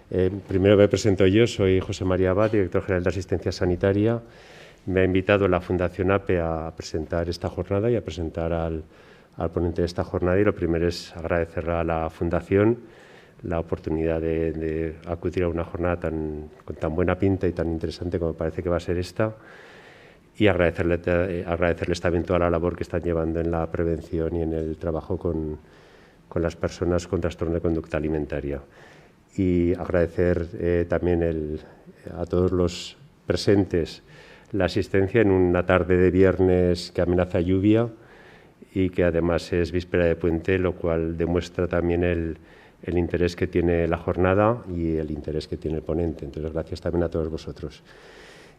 Primero me presento yo, soy José María Abad, director general de Asistencia Sanitaria. Me ha invitado la Fundación APE a presentar esta jornada y a presentar al ponente de esta jornada, y lo primero es agradecer a la Fundación la oportunidad de acudir a una jornada con tan buena pinta y tan interesante como parece que va a ser esta, y agradecerles también toda la labor que están llevando en la prevención y en el trabajo con las personas con trastorno de conducta alimentaria. Y agradecer también a todos los presentes la asistencia en una tarde de viernes que amenaza lluvia y que además es víspera de puente, lo cual demuestra también el interés que tiene la jornada y el interés que tiene el ponente. Entonces, gracias también a todos vosotros.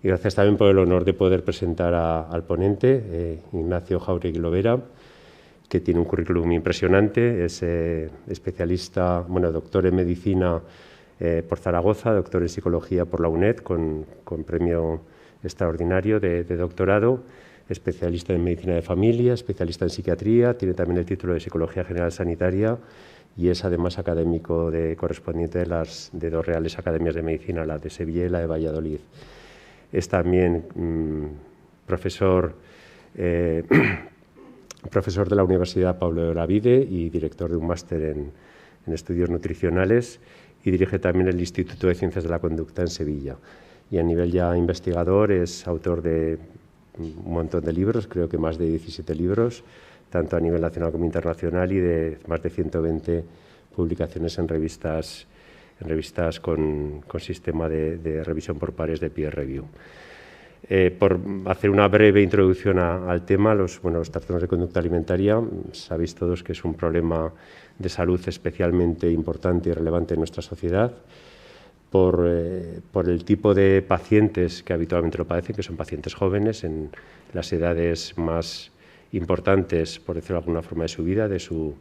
Y gracias también por el honor de poder presentar al ponente, Ignacio Jáuregui Lobera, que tiene un currículum impresionante. Es especialista, doctor en medicina por Zaragoza, doctor en psicología por la UNED, con premio extraordinario de doctorado, especialista en medicina de familia, especialista en psiquiatría, tiene también el título de Psicología General Sanitaria y es además académico correspondiente de dos reales academias de medicina, la de Sevilla y la de Valladolid. Es también profesor de la Universidad Pablo de Olavide y director de un máster en estudios nutricionales, y dirige también el Instituto de Ciencias de la Conducta en Sevilla. Y a nivel ya investigador es autor de un montón de libros, creo que más de 17 libros, tanto a nivel nacional como internacional, y de más de 120 publicaciones en revistas con sistema de revisión por pares de peer review. Por hacer una breve introducción al tema, los trastornos de conducta alimentaria, sabéis todos que es un problema de salud especialmente importante y relevante en nuestra sociedad, por el tipo de pacientes que habitualmente lo padecen, que son pacientes jóvenes en las edades más importantes, por decirlo de alguna forma, de su vida, de su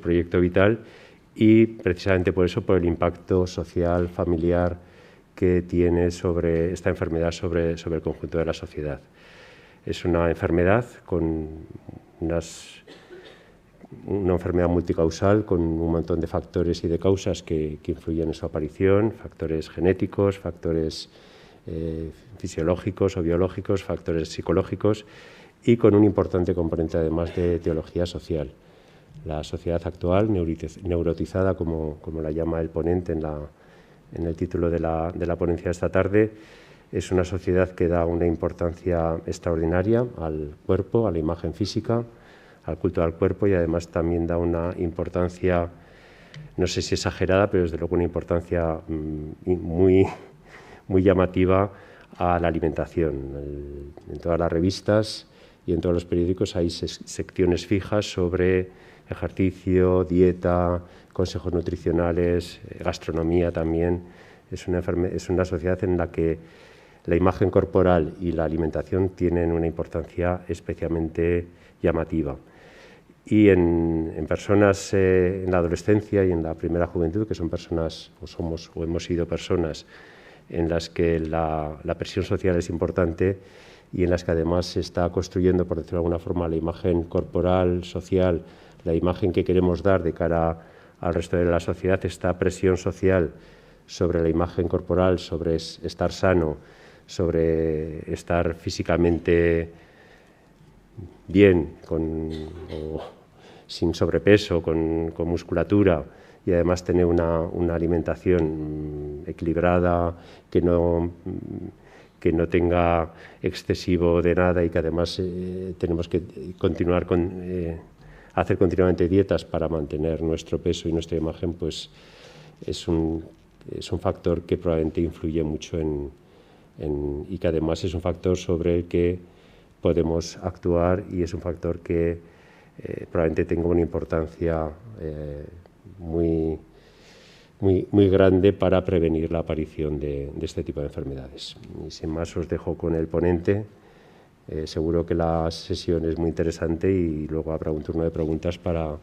proyecto vital, y precisamente por eso, por el impacto social, familiar que tiene esta enfermedad sobre el conjunto de la sociedad. Es una enfermedad una enfermedad multicausal con un montón de factores y de causas que influyen en su aparición, factores genéticos, factores fisiológicos o biológicos, factores psicológicos, y con un importante componente además de teología social. La sociedad actual, neurotizada, como la llama el ponente en el título de la ponencia de esta tarde, es una sociedad que da una importancia extraordinaria al cuerpo, a la imagen física, al culto al cuerpo, y además también da una importancia, no sé si exagerada, pero desde luego una importancia muy, muy llamativa a la alimentación. En todas las revistas y en todos los periódicos hay secciones fijas sobre ejercicio, dieta, consejos nutricionales, gastronomía también. Es una sociedad en la que la imagen corporal y la alimentación tienen una importancia especialmente llamativa. Y en personas en la adolescencia y en la primera juventud, que son personas, o hemos sido personas en las que la presión social es importante y en las que además se está construyendo, por decirlo de alguna forma, la imagen corporal, social, la imagen que queremos dar de cara al resto de la sociedad, esta presión social sobre la imagen corporal, sobre estar sano, sobre estar físicamente bien, sin sobrepeso, con musculatura, y además tener una alimentación equilibrada, que no tenga excesivo de nada, y que además tenemos que hacer continuamente dietas para mantener nuestro peso y nuestra imagen, pues es un factor que probablemente influye mucho y que además es un factor sobre el que podemos actuar, y es un factor que probablemente tenga una importancia muy, muy, muy grande para prevenir la aparición de este tipo de enfermedades. Y sin más, os dejo con el ponente. Seguro que la sesión es muy interesante y luego habrá un turno de preguntas para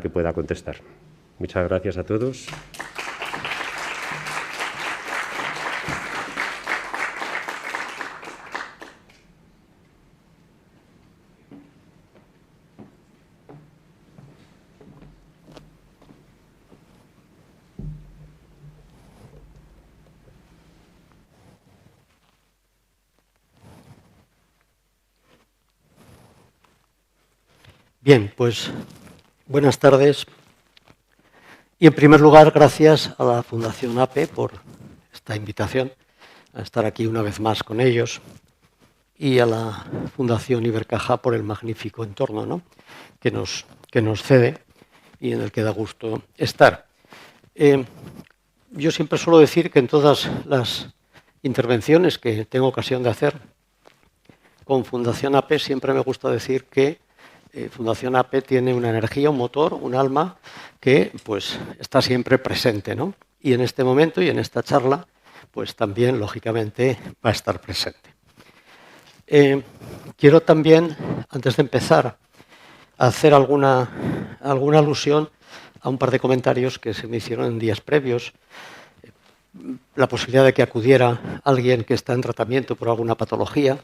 que pueda contestar. Muchas gracias a todos. Bien, pues buenas tardes. Y en primer lugar, gracias a la Fundación APE por esta invitación a estar aquí una vez más con ellos y a la Fundación Ibercaja por el magnífico entorno, ¿no?, que nos cede y en el que da gusto estar. Yo siempre suelo decir que en todas las intervenciones que tengo ocasión de hacer con Fundación APE siempre me gusta decir que Fundación APE tiene una energía, un motor, un alma que pues está siempre presente, ¿no? Y en este momento y en esta charla pues también lógicamente va a estar presente. Quiero también, antes de empezar, hacer alguna alusión a un par de comentarios que se me hicieron en días previos. La posibilidad de que acudiera alguien que está en tratamiento por alguna patología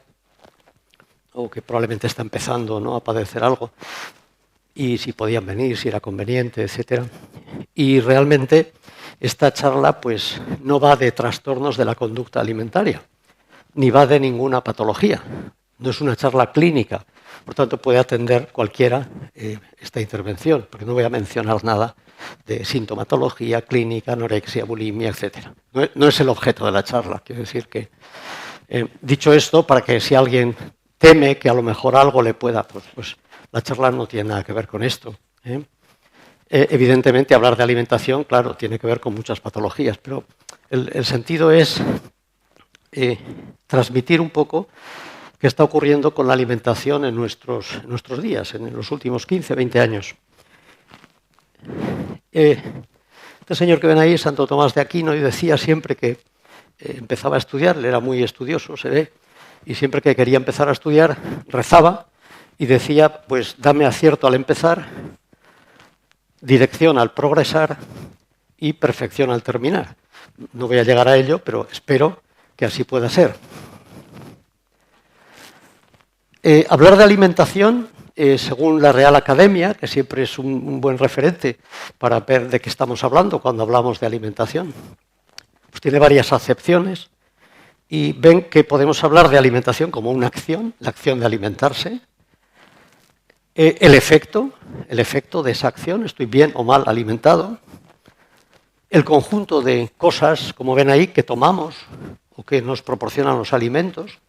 o que probablemente está empezando, ¿no?, a padecer algo, y si podían venir, si era conveniente, etcétera. Y realmente esta charla pues no va de trastornos de la conducta alimentaria, ni va de ninguna patología. No es una charla clínica, por tanto puede atender cualquiera esta intervención, porque no voy a mencionar nada de sintomatología clínica, anorexia, bulimia, etcétera. No es el objeto de la charla. Quiero decir que, dicho esto, para que si alguien teme que a lo mejor algo le pueda, pues la charla no tiene nada que ver con esto. Evidentemente, hablar de alimentación, claro, tiene que ver con muchas patologías, pero el sentido es transmitir un poco qué está ocurriendo con la alimentación en nuestros días, en los últimos 15, 20 años. Este señor que ven ahí, Santo Tomás de Aquino, y decía siempre que empezaba a estudiar, él era muy estudioso, se ve, y siempre que quería empezar a estudiar, rezaba y decía, pues dame acierto al empezar, dirección al progresar y perfección al terminar. No voy a llegar a ello, pero espero que así pueda ser. Hablar de alimentación, según la Real Academia, que siempre es un buen referente para ver de qué estamos hablando cuando hablamos de alimentación, pues tiene varias acepciones. Y ven que podemos hablar de alimentación como una acción, la acción de alimentarse, el efecto de esa acción, estoy bien o mal alimentado, el conjunto de cosas, como ven ahí, que tomamos o que nos proporcionan los alimentos,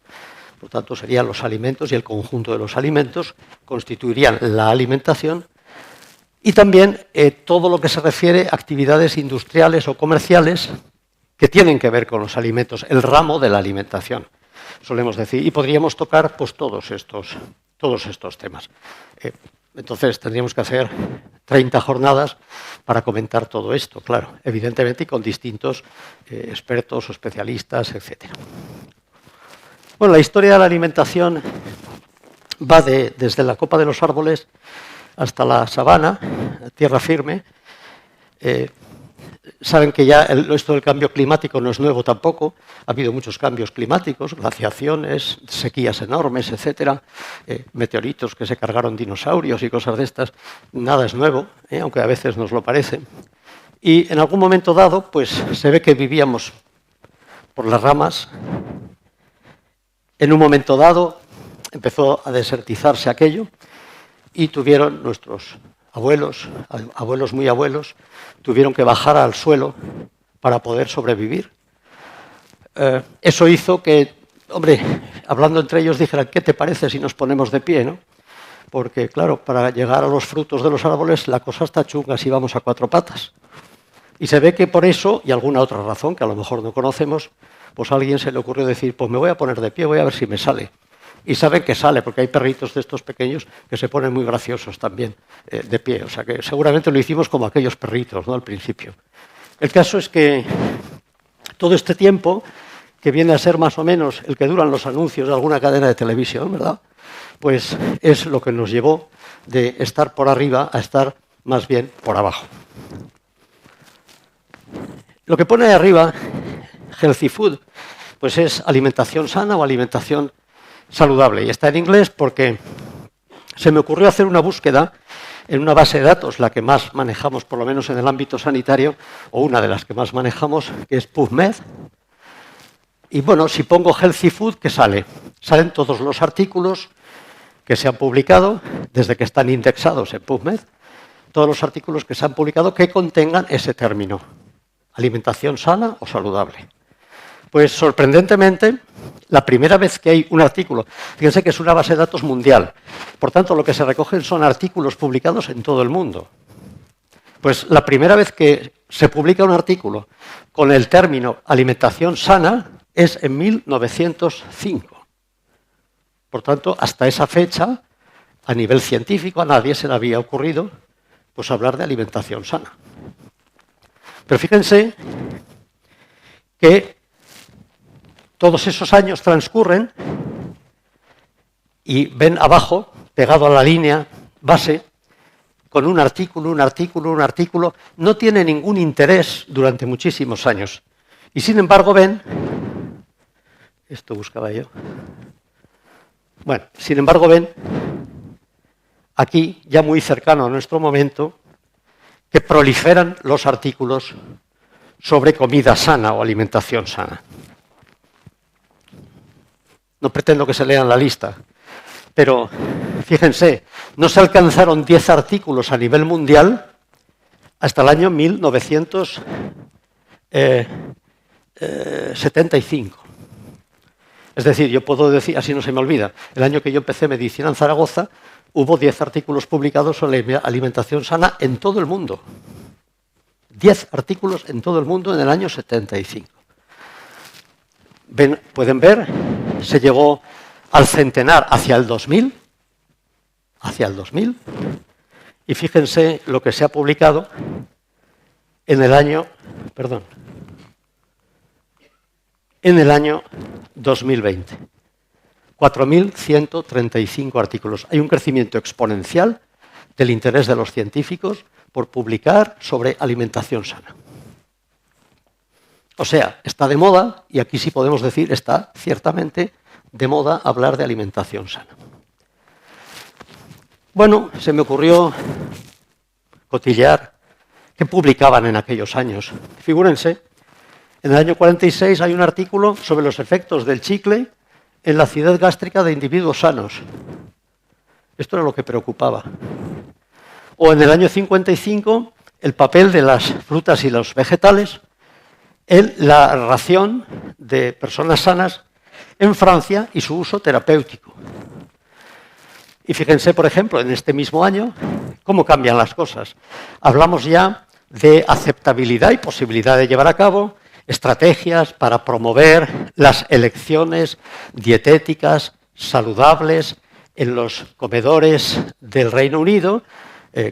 por tanto serían los alimentos y el conjunto de los alimentos constituirían la alimentación, y también todo lo que se refiere a actividades industriales o comerciales que tienen que ver con los alimentos, el ramo de la alimentación, solemos decir, y podríamos tocar pues todos estos temas. Entonces tendríamos que hacer 30 jornadas para comentar todo esto, claro, evidentemente, y con distintos expertos o especialistas, etc. Bueno, la historia de la alimentación va desde la copa de los árboles hasta la sabana, la tierra firme. Saben que ya esto del cambio climático no es nuevo tampoco. Ha habido muchos cambios climáticos, glaciaciones, sequías enormes, etcétera, meteoritos que se cargaron dinosaurios y cosas de estas. Nada es nuevo, aunque a veces nos lo parece. Y en algún momento dado, pues se ve que vivíamos por las ramas. En un momento dado empezó a desertizarse aquello y tuvieron nuestros abuelos muy abuelos, tuvieron que bajar al suelo para poder sobrevivir. Eso hizo que, hombre, hablando entre ellos, dijeran, ¿qué te parece si nos ponemos de pie, no? Porque, claro, para llegar a los frutos de los árboles la cosa está chunga si vamos a cuatro patas. Y se ve que por eso, y alguna otra razón que a lo mejor no conocemos, pues a alguien se le ocurrió decir, pues me voy a poner de pie, voy a ver si me sale. Y saben que sale, porque hay perritos de estos pequeños que se ponen muy graciosos también de pie. O sea que seguramente lo hicimos como aquellos perritos, ¿no?, al principio. El caso es que todo este tiempo, que viene a ser más o menos el que duran los anuncios de alguna cadena de televisión, ¿verdad?, pues es lo que nos llevó de estar por arriba a estar más bien por abajo. Lo que pone ahí arriba, healthy food, pues es alimentación sana o alimentación saludable. Y está en inglés porque se me ocurrió hacer una búsqueda en una base de datos, la que más manejamos, por lo menos en el ámbito sanitario, o una de las que más manejamos, que es PubMed. Y bueno, si pongo healthy food, ¿qué sale? Salen todos los artículos que se han publicado, desde que están indexados en PubMed, todos los artículos que se han publicado que contengan ese término, alimentación sana o saludable. Pues sorprendentemente, la primera vez que hay un artículo, fíjense que es una base de datos mundial, por tanto lo que se recogen son artículos publicados en todo el mundo. Pues la primera vez que se publica un artículo con el término alimentación sana es en 1905. Por tanto, hasta esa fecha, a nivel científico, a nadie se le había ocurrido pues, hablar de alimentación sana. Pero fíjense que todos esos años transcurren y ven abajo, pegado a la línea base, con un artículo, no tiene ningún interés durante muchísimos años. Y sin embargo ven, esto buscaba yo, bueno, sin embargo ven, aquí, ya muy cercano a nuestro momento, que proliferan los artículos sobre comida sana o alimentación sana. No pretendo que se lean la lista, pero fíjense, no se alcanzaron 10 artículos a nivel mundial hasta el año 1975. Es decir, yo puedo decir, así no se me olvida, el año que yo empecé medicina en Zaragoza, hubo 10 artículos publicados sobre la alimentación sana en todo el mundo. 10 artículos en todo el mundo en el año 75. Pueden ver, se llegó al centenar hacia el 2000, y fíjense lo que se ha publicado en el año, en el año 2020. 4.135 artículos. Hay un crecimiento exponencial del interés de los científicos por publicar sobre alimentación sana. O sea, está de moda, y aquí sí podemos decir, está ciertamente de moda hablar de alimentación sana. Bueno, se me ocurrió cotillear qué publicaban en aquellos años. Figúrense, en el año 46 hay un artículo sobre los efectos del chicle en la acidez gástrica de individuos sanos. Esto era lo que preocupaba. O en el año 55, el papel de las frutas y los vegetales en la ración de personas sanas en Francia y su uso terapéutico. Y fíjense, por ejemplo, en este mismo año, cómo cambian las cosas. Hablamos ya de aceptabilidad y posibilidad de llevar a cabo estrategias para promover las elecciones dietéticas saludables en los comedores del Reino Unido,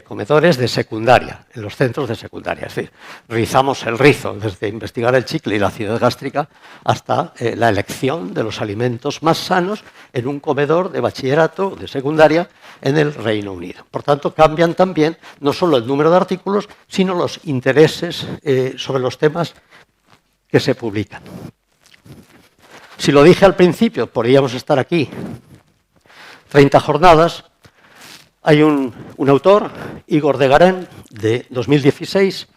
comedores de secundaria, en los centros de secundaria. Es decir, rizamos el rizo desde investigar el chicle y la acidez gástrica hasta la elección de los alimentos más sanos en un comedor de bachillerato, de secundaria, en el Reino Unido. Por tanto, cambian también no solo el número de artículos, sino los intereses sobre los temas que se publican. Si lo dije al principio, podríamos estar aquí 30 jornadas. Hay un autor, Igor Degarén, de 2016,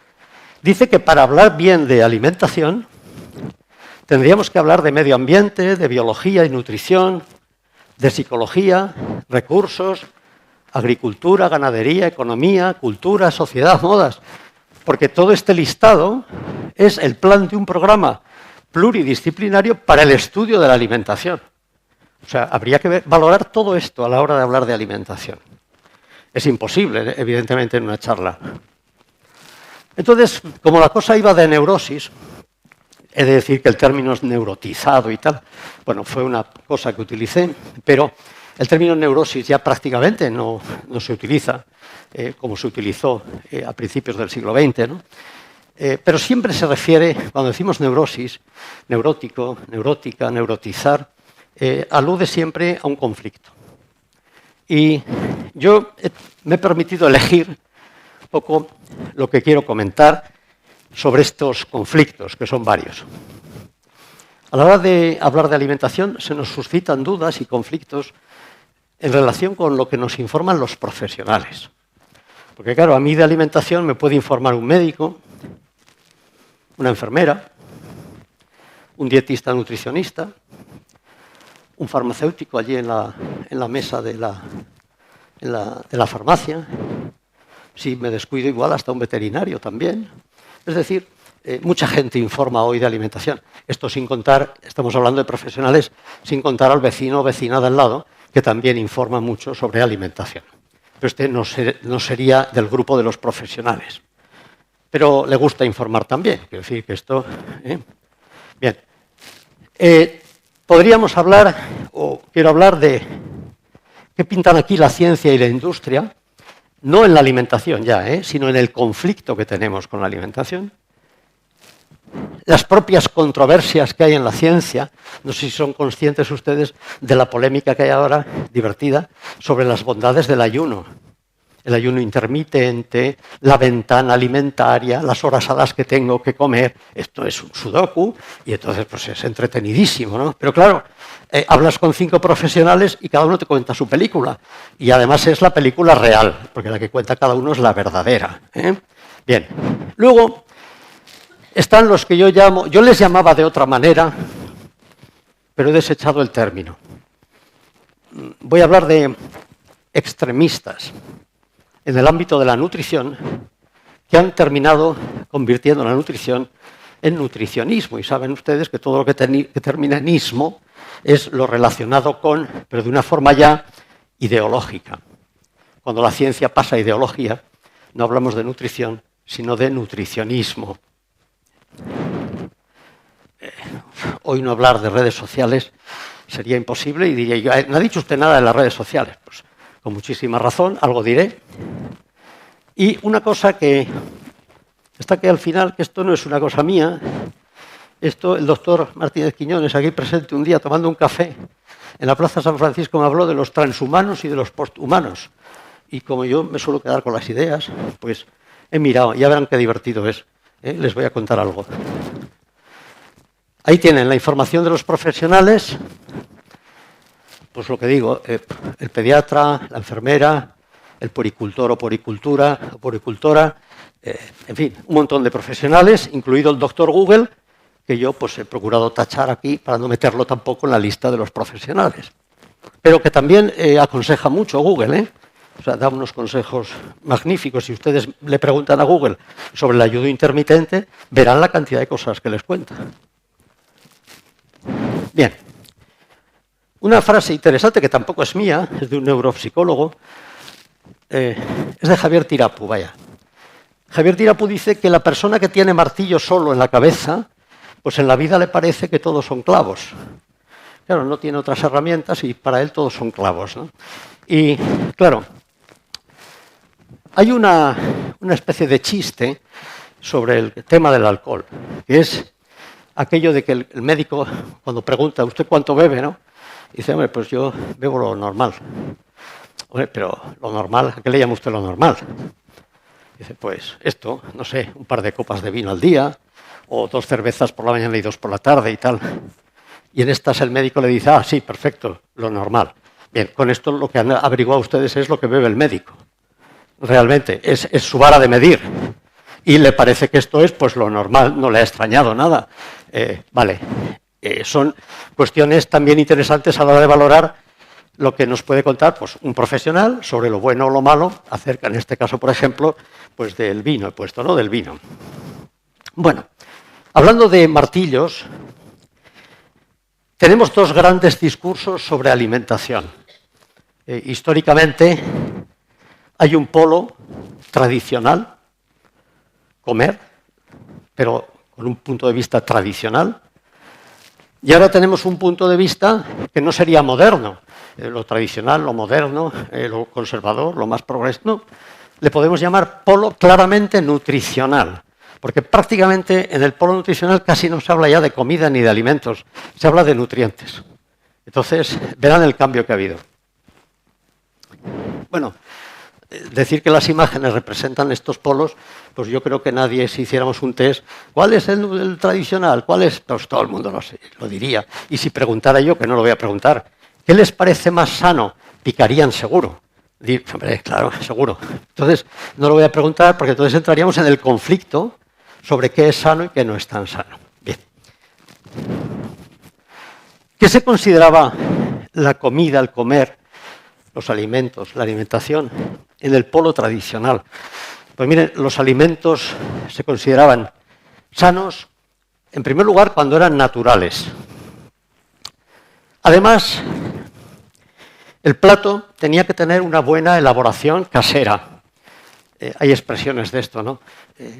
dice que para hablar bien de alimentación tendríamos que hablar de medio ambiente, de biología y nutrición, de psicología, recursos, agricultura, ganadería, economía, cultura, sociedad, modas, porque todo este listado es el plan de un programa pluridisciplinario para el estudio de la alimentación. O sea, habría que valorar todo esto a la hora de hablar de alimentación. Es imposible, evidentemente, en una charla. Entonces, como la cosa iba de neurosis, he de decir que el término es neurotizado y tal, bueno, fue una cosa que utilicé, pero el término neurosis ya prácticamente no se utiliza como se utilizó a principios del siglo XX, ¿no? Pero siempre se refiere, cuando decimos neurosis, neurótico, neurótica, neurotizar, alude siempre a un conflicto. Y yo me he permitido elegir un poco lo que quiero comentar sobre estos conflictos, que son varios. A la hora de hablar de alimentación se nos suscitan dudas y conflictos en relación con lo que nos informan los profesionales. Porque claro, a mí de alimentación me puede informar un médico, una enfermera, un dietista nutricionista, un farmacéutico allí en la mesa de la farmacia. Si me descuido igual hasta un veterinario también. Es decir, mucha gente informa hoy de alimentación. Esto sin contar, estamos hablando de profesionales, sin contar al vecino o vecina de al lado, que también informa mucho sobre alimentación. Pero este no sería del grupo de los profesionales. Pero le gusta informar también. Quiero decir que esto... Bien. Podríamos hablar, o quiero hablar de qué pintan aquí la ciencia y la industria, no en la alimentación ya, sino en el conflicto que tenemos con la alimentación. Las propias controversias que hay en la ciencia, no sé si son conscientes ustedes de la polémica que hay ahora, divertida, sobre las bondades del ayuno. El ayuno intermitente, la ventana alimentaria, las horas a las que tengo que comer. Esto es un sudoku y entonces pues es entretenidísimo, ¿no? Pero claro, hablas con 5 profesionales y cada uno te cuenta su película. Y además es la película real, porque la que cuenta cada uno es la verdadera. Bien, luego están los que yo les llamaba de otra manera, pero he desechado el término. Voy a hablar de extremistas en el ámbito de la nutrición, que han terminado convirtiendo la nutrición en nutricionismo. Y saben ustedes que todo lo que termina en ismo es lo relacionado con, pero de una forma ya ideológica. Cuando la ciencia pasa a ideología, no hablamos de nutrición, sino de nutricionismo. Hoy no hablar de redes sociales sería imposible y diría yo, ¿no ha dicho usted nada de las redes sociales? Pues con muchísima razón, algo diré. Y una cosa que está aquí al final, que esto no es una cosa mía, esto el doctor Martínez Quiñones, aquí presente un día tomando un café en la Plaza San Francisco, me habló de los transhumanos y de los posthumanos. Y como yo me suelo quedar con las ideas, pues he mirado, ya verán qué divertido es. Les voy a contar algo. Ahí tienen la información de los profesionales. Pues lo que digo, el pediatra, la enfermera, el puericultor o puericultora, en fin, un montón de profesionales, incluido el doctor Google, que yo pues he procurado tachar aquí para no meterlo tampoco en la lista de los profesionales. Pero que también aconseja mucho Google, O sea, da unos consejos magníficos. Si ustedes le preguntan a Google sobre el ayuno intermitente, verán la cantidad de cosas que les cuenta. Bien. Una frase interesante, que tampoco es mía, es de un neuropsicólogo, es de Javier Tirapu, vaya. Javier Tirapu dice que la persona que tiene martillo solo en la cabeza, pues en la vida le parece que todos son clavos. Claro, no tiene otras herramientas y para él todos son clavos, ¿no? Y, claro, hay una especie de chiste sobre el tema del alcohol, que es aquello de que el médico, cuando pregunta, ¿usted cuánto bebe, no? Dice, hombre, pues yo bebo lo normal. Hombre, pero lo normal, ¿a qué le llama usted lo normal? Dice, pues esto, no sé, un par de copas de vino al día, o 2 cervezas por la mañana y 2 por la tarde y tal. Y en estas el médico le dice, sí, perfecto, lo normal. Bien, con esto lo que han averiguado ustedes es lo que bebe el médico. Realmente, es su vara de medir. Y le parece que esto es pues lo normal, no le ha extrañado nada. Vale, son cuestiones también interesantes a la hora de valorar lo que nos puede contar pues, un profesional sobre lo bueno o lo malo acerca, en este caso, por ejemplo, pues del vino, he puesto, ¿no? Del vino. Bueno, hablando de martillos, tenemos 2 grandes discursos sobre alimentación. Históricamente hay un polo tradicional, comer, pero con un punto de vista tradicional, y ahora tenemos un punto de vista que no sería moderno, lo tradicional, lo moderno, lo conservador, lo más progresista, no, le podemos llamar polo claramente nutricional, porque prácticamente en el polo nutricional casi no se habla ya de comida ni de alimentos, se habla de nutrientes. Entonces, verán el cambio que ha habido. Bueno, decir que las imágenes representan estos polos, pues yo creo que nadie, si hiciéramos un test, ¿cuál es el tradicional? ¿Cuál es? Pues todo el mundo lo diría. Y si preguntara yo, que no lo voy a preguntar, ¿qué les parece más sano? Picarían seguro. Hombre, claro, seguro. Entonces, no lo voy a preguntar porque entonces entraríamos en el conflicto sobre qué es sano y qué no es tan sano. Bien. ¿Qué se consideraba la comida, el comer, los alimentos, la alimentación en el polo tradicional? Pues miren, los alimentos se consideraban sanos, en primer lugar, cuando eran naturales. Además, el plato tenía que tener una buena elaboración casera. Hay expresiones de esto, ¿no?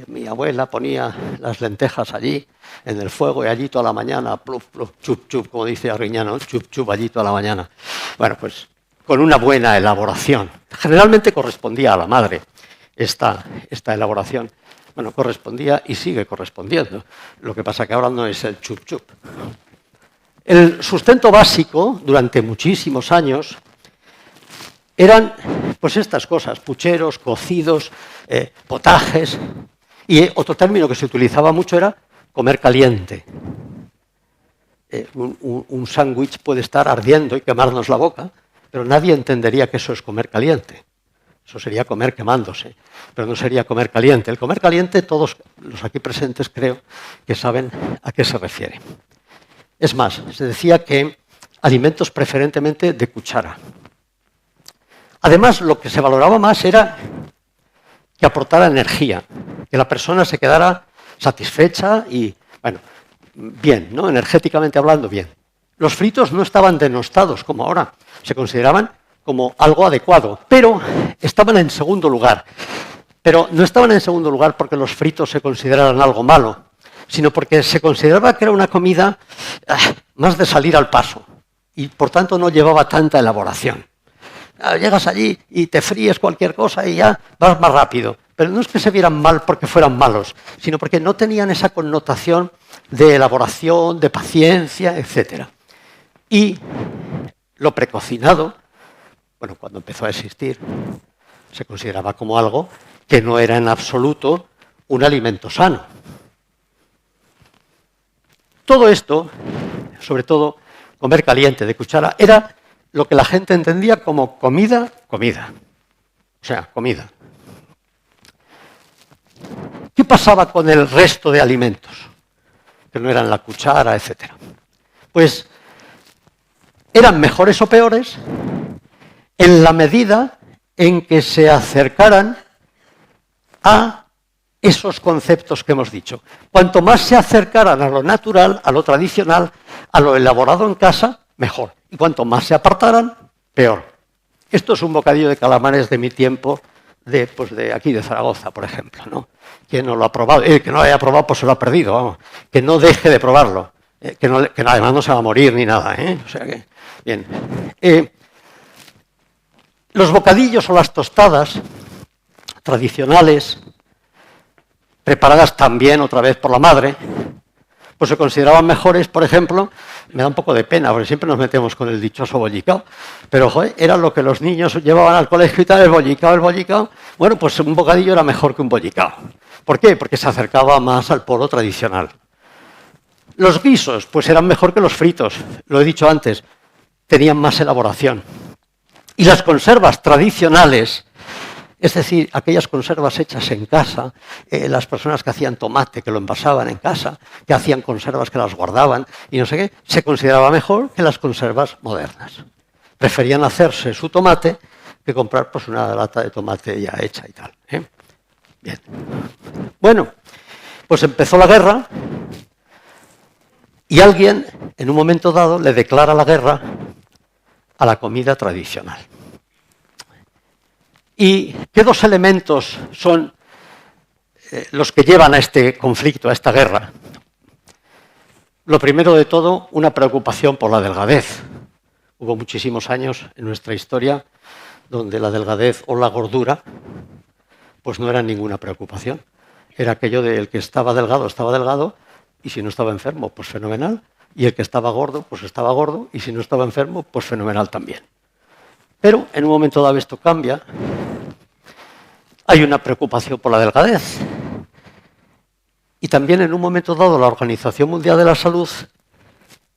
Mi abuela ponía las lentejas allí, en el fuego, y allí toda la mañana, pluf, pluf, chup, chup, como dice Arriñano, chup, chup, allí toda la mañana. Bueno, pues con una buena elaboración. Generalmente correspondía a la madre esta elaboración. Bueno, correspondía y sigue correspondiendo. Lo que pasa que ahora no es el chup, chup. El sustento básico, durante muchísimos años, eran pues estas cosas, pucheros, cocidos, potajes. Y otro término que se utilizaba mucho era comer caliente. Un sándwich puede estar ardiendo y quemarnos la boca, pero nadie entendería que eso es comer caliente. Eso sería comer quemándose, pero no sería comer caliente. El comer caliente, todos los aquí presentes creo que saben a qué se refiere. Es más, se decía que alimentos preferentemente de cuchara. Además, lo que se valoraba más era que aportara energía, que la persona se quedara satisfecha y, bueno, bien, ¿no? Energéticamente hablando, bien. Los fritos no estaban denostados como ahora, se consideraban como algo adecuado, pero estaban en segundo lugar. Pero no estaban en segundo lugar porque los fritos se consideraran algo malo, sino porque se consideraba que era una comida más de salir al paso y por tanto no llevaba tanta elaboración. Llegas allí y te fríes cualquier cosa y ya vas más rápido. Pero no es que se vieran mal porque fueran malos, sino porque no tenían esa connotación de elaboración, de paciencia, etc. Y lo precocinado, bueno, cuando empezó a existir, se consideraba como algo que no era en absoluto un alimento sano. Todo esto, sobre todo comer caliente de cuchara, era lo que la gente entendía como comida. O sea, comida. ¿Qué pasaba con el resto de alimentos? Que no eran la cuchara, etc. Pues eran mejores o peores en la medida en que se acercaran a esos conceptos que hemos dicho. Cuanto más se acercaran a lo natural, a lo tradicional, a lo elaborado en casa, mejor. Y cuanto más se apartaran, peor. Esto es un bocadillo de calamares de mi tiempo, de aquí de Zaragoza, por ejemplo, ¿no? Quien no lo ha probado, el que no lo haya probado, pues se lo ha perdido, vamos. Que no deje de probarlo, que además no se va a morir ni nada, ¿eh? O sea que, bien. Los bocadillos o las tostadas tradicionales, preparadas también otra vez por la madre, pues se consideraban mejores, por ejemplo, me da un poco de pena, porque siempre nos metemos con el dichoso bollicao, pero joder, era lo que los niños llevaban al colegio y tal, el bollicao. Bueno, pues un bocadillo era mejor que un bollicao. ¿Por qué? Porque se acercaba más al polo tradicional. Los guisos, pues eran mejor que los fritos, lo he dicho antes, tenían más elaboración. Y las conservas tradicionales, es decir, aquellas conservas hechas en casa, las personas que hacían tomate, que lo envasaban en casa, que hacían conservas que las guardaban y no sé qué, se consideraba mejor que las conservas modernas. Preferían hacerse su tomate que comprar pues una lata de tomate ya hecha y tal. Bien. Bueno, pues empezó la guerra y alguien, en un momento dado, le declara la guerra a la comida tradicional. ¿Y qué dos elementos son los que llevan a este conflicto, a esta guerra? Lo primero de todo, una preocupación por la delgadez. Hubo muchísimos años en nuestra historia donde la delgadez o la gordura pues no era ninguna preocupación. Era aquello de el que estaba delgado, y si no estaba enfermo, pues fenomenal. Y el que estaba gordo, pues estaba gordo, y si no estaba enfermo, pues fenomenal también. Pero en un momento dado esto cambia. Hay una preocupación por la delgadez. Y también en un momento dado la Organización Mundial de la Salud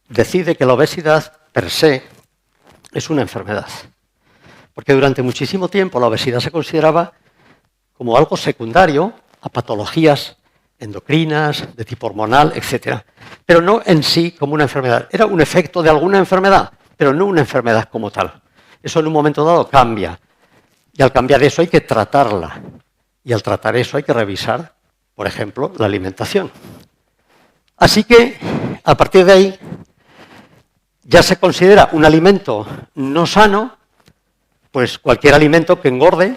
decide que la obesidad per se es una enfermedad. Porque durante muchísimo tiempo la obesidad se consideraba como algo secundario a patologías endocrinas, de tipo hormonal, etc. Pero no en sí como una enfermedad. Era un efecto de alguna enfermedad, pero no una enfermedad como tal. Eso en un momento dado cambia. Y al cambiar eso hay que tratarla. Y al tratar eso hay que revisar, por ejemplo, la alimentación. Así que, a partir de ahí, ya se considera un alimento no sano, pues cualquier alimento que engorde,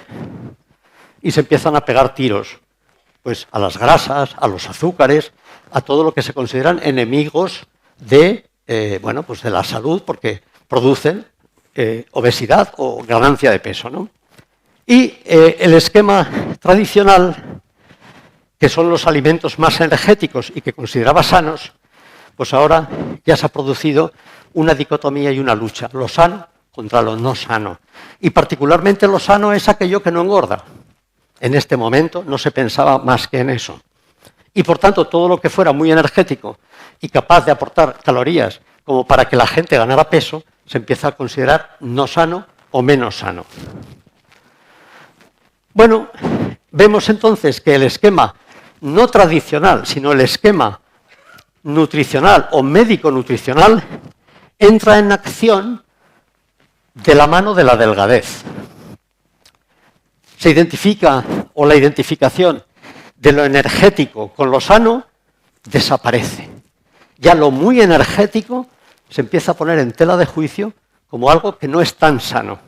y se empiezan a pegar tiros pues a las grasas, a los azúcares, a todo lo que se consideran enemigos de, pues de la salud, porque producen obesidad o ganancia de peso, ¿no? Y el esquema tradicional, que son los alimentos más energéticos y que consideraba sanos, pues ahora ya se ha producido una dicotomía y una lucha, lo sano contra lo no sano. Y particularmente lo sano es aquello que no engorda. En este momento no se pensaba más que en eso. Y por tanto, todo lo que fuera muy energético y capaz de aportar calorías como para que la gente ganara peso, se empieza a considerar no sano o menos sano. Bueno, vemos entonces que el esquema no tradicional, sino el esquema nutricional o médico-nutricional entra en acción de la mano de la delgadez. Se identifica, o la identificación de lo energético con lo sano desaparece. Ya lo muy energético se empieza a poner en tela de juicio como algo que no es tan sano.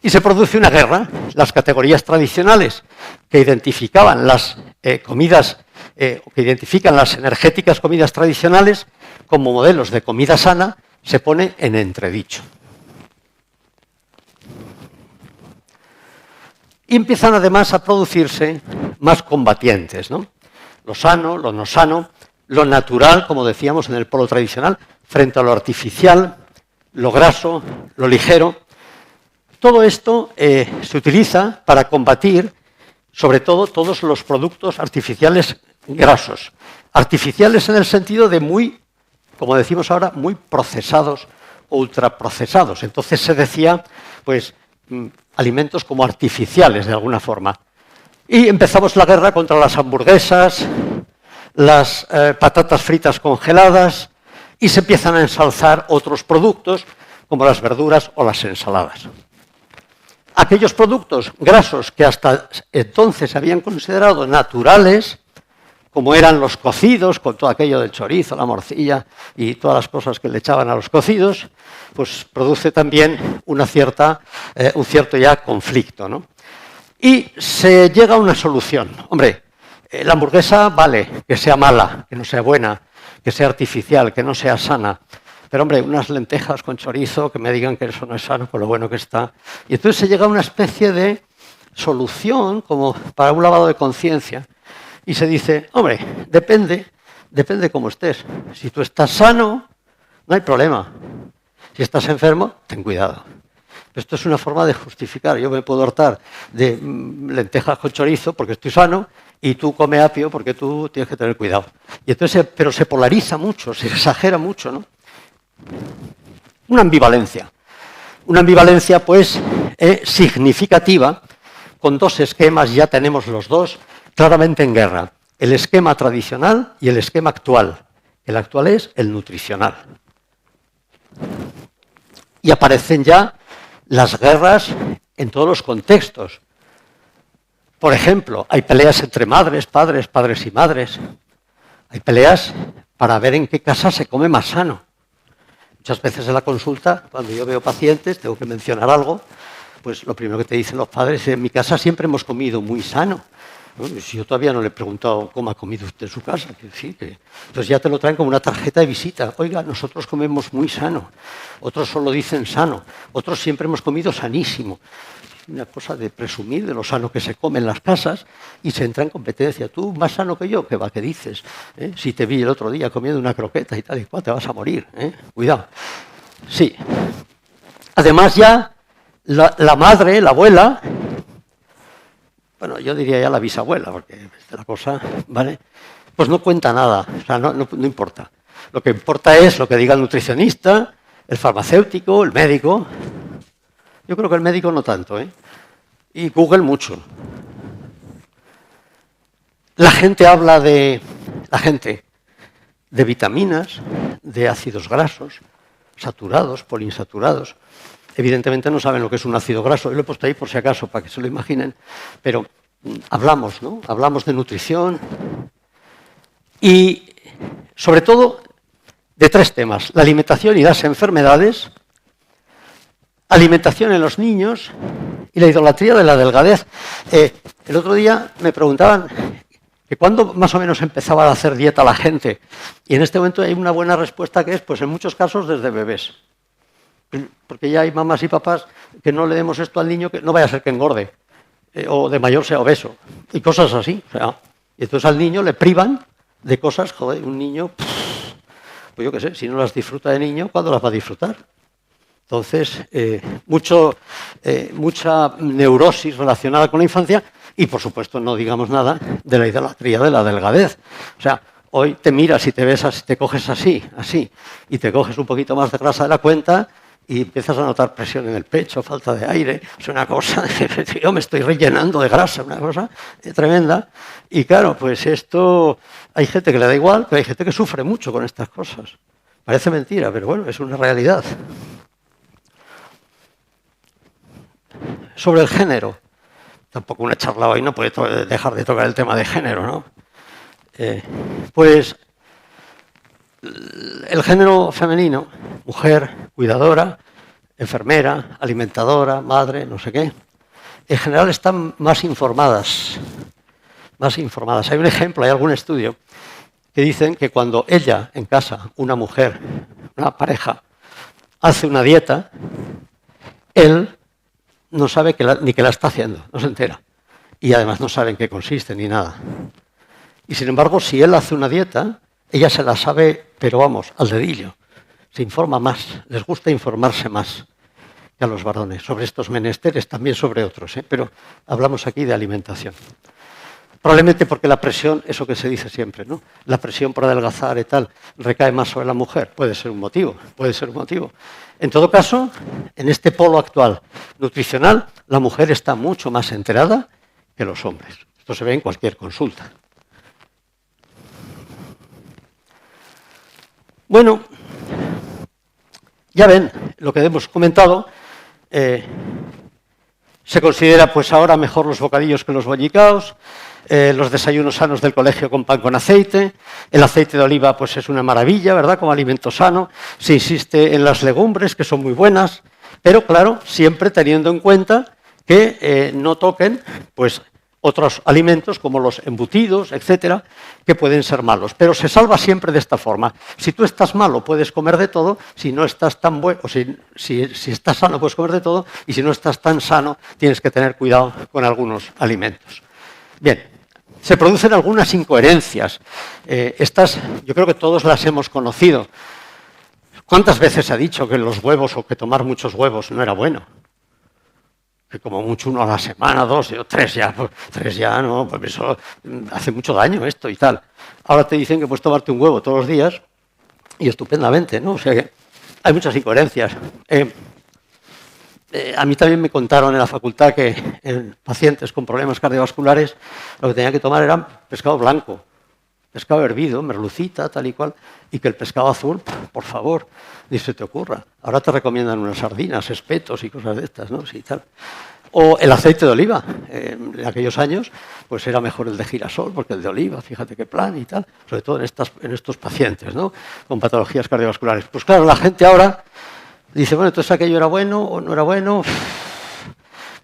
Y se produce una guerra. Las categorías tradicionales que identificaban las comidas, que identifican las energéticas comidas tradicionales como modelos de comida sana, se pone en entredicho. Y empiezan además a producirse más combatientes, ¿no? Lo sano, lo no sano, lo natural, como decíamos en el polo tradicional, frente a lo artificial, lo graso, lo ligero. Todo esto se utiliza para combatir, sobre todo, todos los productos artificiales grasos. Artificiales en el sentido de muy, como decimos ahora, muy procesados o ultraprocesados. Entonces se decía, pues, alimentos como artificiales de alguna forma. Y empezamos la guerra contra las hamburguesas, las patatas fritas congeladas, y se empiezan a ensalzar otros productos como las verduras o las ensaladas. Aquellos productos grasos que hasta entonces se habían considerado naturales, como eran los cocidos, con todo aquello del chorizo, la morcilla y todas las cosas que le echaban a los cocidos, pues produce también un cierto ya conflicto, ¿no? Y se llega a una solución. Hombre, la hamburguesa vale que sea mala, que no sea buena, que sea artificial, que no sea sana. Pero, hombre, unas lentejas con chorizo, que me digan que eso no es sano, por lo bueno que está. Y entonces se llega a una especie de solución, como para un lavado de conciencia. Y se dice, hombre, depende cómo estés. Si tú estás sano, no hay problema. Si estás enfermo, ten cuidado. Esto es una forma de justificar. Yo me puedo hartar de lentejas con chorizo porque estoy sano y tú come apio porque tú tienes que tener cuidado. Y entonces, pero se polariza mucho, se exagera mucho, ¿no? Una ambivalencia. Una ambivalencia, pues, significativa, con dos esquemas, ya tenemos los dos claramente en guerra. El esquema tradicional y el esquema actual. El actual es el nutricional. Y aparecen ya las guerras en todos los contextos. Por ejemplo, hay peleas entre madres, padres y madres. Hay peleas para ver en qué casa se come más sano. Muchas veces en la consulta, cuando yo veo pacientes, tengo que mencionar algo, pues lo primero que te dicen los padres es: en mi casa siempre hemos comido muy sano. ¿No? Si yo todavía no le he preguntado cómo ha comido usted en su casa, que sí, que... Entonces ya te lo traen como una tarjeta de visita. Oiga, nosotros comemos muy sano. Otros solo dicen sano. Otros siempre hemos comido sanísimo. Una cosa de presumir de lo sano que se come en las casas y se entra en competencia. Tú más sano que yo, ¿qué dices? Si te vi el otro día comiendo una croqueta y tal y cual, te vas a morir. Cuidado. Sí. Además ya la madre, la abuela, bueno, yo diría ya la bisabuela, porque la cosa, ¿vale? Pues no cuenta nada, o sea, no importa. Lo que importa es lo que diga el nutricionista, el farmacéutico, el médico. Yo creo que el médico no tanto, y Google mucho. La gente habla de vitaminas, de ácidos grasos. saturados, poliinsaturados. Evidentemente no saben lo que es un ácido graso. Yo lo he puesto ahí por si acaso, para que se lo imaginen. Pero hablamos, ¿no? Hablamos de nutrición y, sobre todo, de tres temas. La alimentación y las enfermedades, alimentación en los niños y la idolatría de la delgadez. El otro día me preguntaban que cuándo más o menos empezaba a hacer dieta la gente. Y en este momento hay una buena respuesta que es, pues en muchos casos, desde bebés. Porque ya hay mamás y papás que no le demos esto al niño, que no vaya a ser que engorde, o de mayor sea obeso, y cosas así. O sea, y entonces al niño le privan de cosas, joder, un niño, pues yo qué sé, si no las disfruta de niño, ¿cuándo las va a disfrutar? Entonces, mucha neurosis relacionada con la infancia y, por supuesto, no digamos nada de la idolatría de la delgadez. O sea, hoy te miras y te ves así, te coges así, y te coges un poquito más de grasa de la cuenta y empiezas a notar presión en el pecho, falta de aire. Es una cosa, yo me estoy rellenando de grasa, una cosa tremenda. Y claro, pues esto, hay gente que le da igual, pero hay gente que sufre mucho con estas cosas. Parece mentira, pero bueno, es una realidad. Sobre el género, tampoco una charla hoy no puede dejar de tocar el tema de género, ¿no? Pues el género femenino, mujer, cuidadora, enfermera, alimentadora, madre, no sé qué, en general están más informadas. Hay un ejemplo, hay algún estudio que dicen que cuando ella en casa, una mujer, una pareja, hace una dieta, él no sabe ni que la está haciendo, no se entera. Y además no sabe en qué consiste ni nada. Y sin embargo, si él hace una dieta, ella se la sabe, pero vamos, al dedillo. Se informa más, les gusta informarse más que a los varones sobre estos menesteres, también sobre otros, pero hablamos aquí de alimentación. Probablemente porque la presión, eso que se dice siempre, ¿no? La presión por adelgazar y tal, recae más sobre la mujer. Puede ser un motivo. En todo caso, en este polo actual nutricional, la mujer está mucho más enterada que los hombres. Esto se ve en cualquier consulta. Bueno, ya ven, lo que hemos comentado, se considera pues ahora mejor los bocadillos que los bollicaos, los desayunos sanos del colegio con pan con aceite, el aceite de oliva pues es una maravilla, ¿verdad?, como alimento sano, se insiste en las legumbres, que son muy buenas, pero claro, siempre teniendo en cuenta que no toquen pues otros alimentos como los embutidos, etcétera, que pueden ser malos. Pero se salva siempre de esta forma. Si tú estás malo, puedes comer de todo. Si no estás tan bueno, o si estás sano, puedes comer de todo. Y si no estás tan sano, tienes que tener cuidado con algunos alimentos. Bien, se producen algunas incoherencias. Estas, yo creo que todos las hemos conocido. ¿Cuántas veces se ha dicho que los huevos o que tomar muchos huevos no era bueno? Que como mucho uno a la semana, 2, o 3 ya, pues 3 ya, no, pues eso hace mucho daño esto y tal. Ahora te dicen que puedes tomarte un huevo todos los días y estupendamente, ¿no? O sea que hay muchas incoherencias. A mí también me contaron en la facultad que en pacientes con problemas cardiovasculares lo que tenía que tomar era pescado blanco, pescado hervido, merlucita, tal y cual, y que el pescado azul, por favor, ni se te ocurra. Ahora te recomiendan unas sardinas, espetos y cosas de estas, ¿no? Sí, tal. O el aceite de oliva. En aquellos años, pues era mejor el de girasol, porque el de oliva, fíjate qué plan y tal, sobre todo en estos pacientes, ¿no?, con patologías cardiovasculares. Pues claro, la gente ahora dice, bueno, entonces aquello era bueno o no era bueno.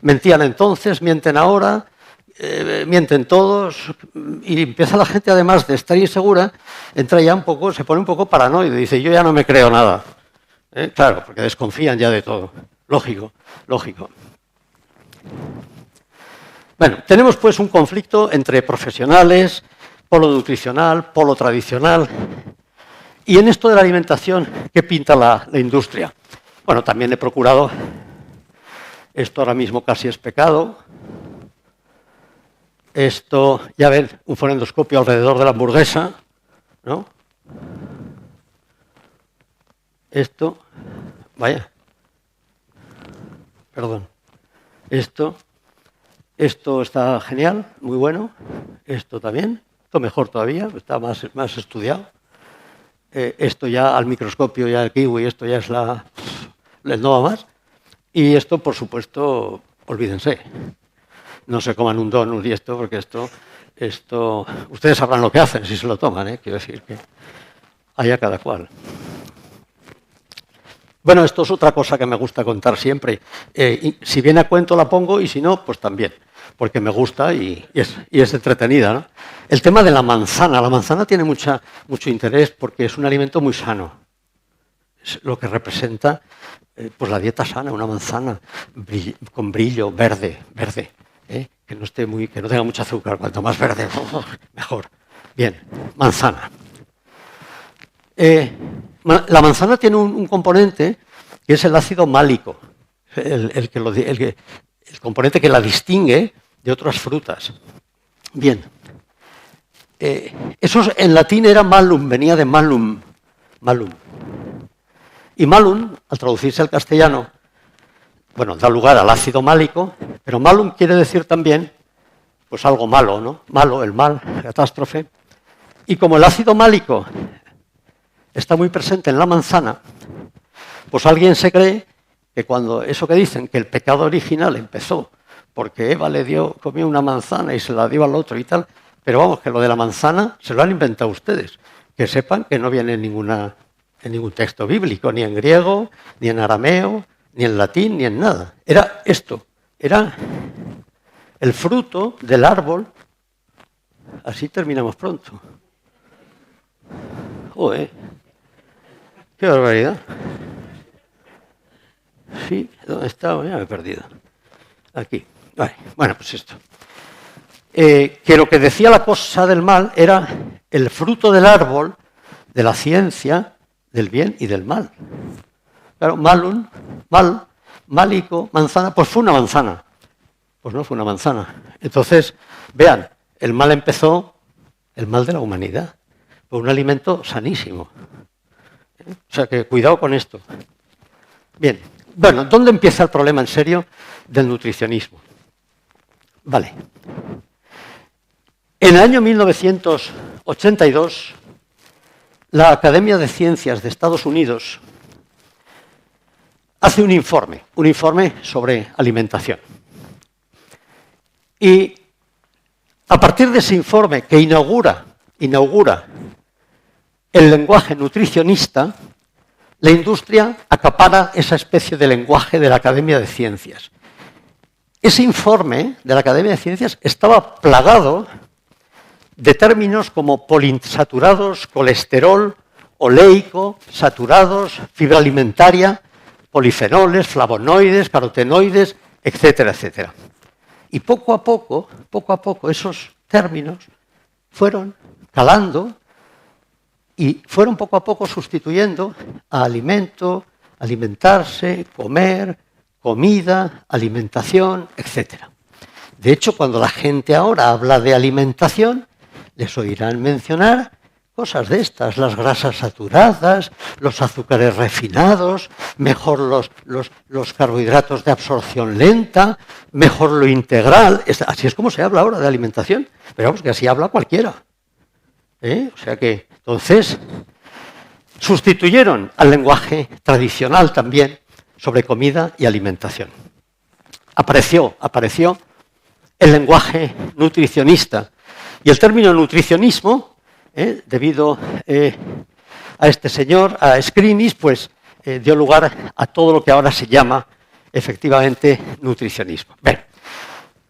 Mentían entonces, mienten ahora. Mienten todos y empieza la gente, además de estar insegura, entra ya un poco, se pone un poco paranoide, dice, yo ya no me creo nada. Claro, porque desconfían ya de todo. Lógico. Bueno, tenemos pues un conflicto entre profesionales, polo nutricional, polo tradicional. Y en esto de la alimentación, ¿qué pinta la industria? Bueno, también he procurado, esto ahora mismo casi es pecado. Esto, ya ven, un fonendoscopio alrededor de la hamburguesa, ¿no? Esto, vaya, perdón, esto está genial, muy bueno, esto también, esto mejor todavía, está más estudiado. esto ya al microscopio, ya el kiwi, esto ya es el no va más. Y esto, por supuesto, olvídense. No se coman un donut y esto, porque esto, ustedes sabrán lo que hacen si se lo toman, ¿eh? Quiero decir que haya cada cual. Bueno, esto es otra cosa que me gusta contar siempre. Si viene a cuento la pongo y si no, pues también, porque me gusta y es entretenida, ¿no? El tema de la manzana. La manzana tiene mucho interés porque es un alimento muy sano. Es lo que representa pues la dieta sana, una manzana con brillo, verde, que no tenga mucho azúcar. Cuanto más verde, mejor. Bien, manzana. La manzana tiene un componente que es el ácido málico, el componente que la distingue de otras frutas. Bien, eso en latín era malum, venía de malum. Y malum, al traducirse al castellano, bueno, da lugar al ácido málico, pero malum quiere decir también, pues algo malo, ¿no? Malo, el mal, la catástrofe. Y como el ácido málico está muy presente en la manzana, pues alguien se cree que cuando eso que dicen, que el pecado original empezó porque Eva comió una manzana y se la dio al otro y tal, pero vamos, que lo de la manzana se lo han inventado ustedes, que sepan que no viene en ningún texto bíblico, ni en griego, ni en arameo, ni en latín, ni en nada. Era esto, era el fruto del árbol. Así terminamos pronto. Joder. ¡Qué barbaridad! Sí, ¿dónde estaba? Ya me he perdido. Aquí. Vale. Bueno, pues esto. Que lo que decía la cosa del mal era el fruto del árbol de la ciencia del bien y del mal. Claro, malum, málico, manzana, pues fue una manzana. Pues no fue una manzana. Entonces, vean, el mal empezó, el mal de la humanidad. Fue un alimento sanísimo. O sea que cuidado con esto. Bien, bueno, ¿dónde empieza el problema en serio del nutricionismo? Vale. En el año 1982, la Academia de Ciencias de Estados Unidos hace un informe sobre alimentación. Y a partir de ese informe que inaugura el lenguaje nutricionista, la industria acapara esa especie de lenguaje de la Academia de Ciencias. Ese informe de la Academia de Ciencias estaba plagado de términos como poliinsaturados, colesterol, oleico, saturados, fibra alimentaria, polifenoles, flavonoides, carotenoides, etcétera, etcétera. Y poco a poco esos términos fueron calando y fueron poco a poco sustituyendo a alimento, alimentarse, comer, comida, alimentación, etcétera. De hecho, cuando la gente ahora habla de alimentación, les oirán mencionar cosas de estas, las grasas saturadas, los azúcares refinados, mejor los carbohidratos de absorción lenta, mejor lo integral. Así es como se habla ahora de alimentación, pero vamos, que así habla cualquiera. O sea que, entonces, sustituyeron al lenguaje tradicional también sobre comida y alimentación. Apareció el lenguaje nutricionista. Y el término nutricionismo, debido a este señor, a Skrinis, pues dio lugar a todo lo que ahora se llama efectivamente nutricionismo. Bien,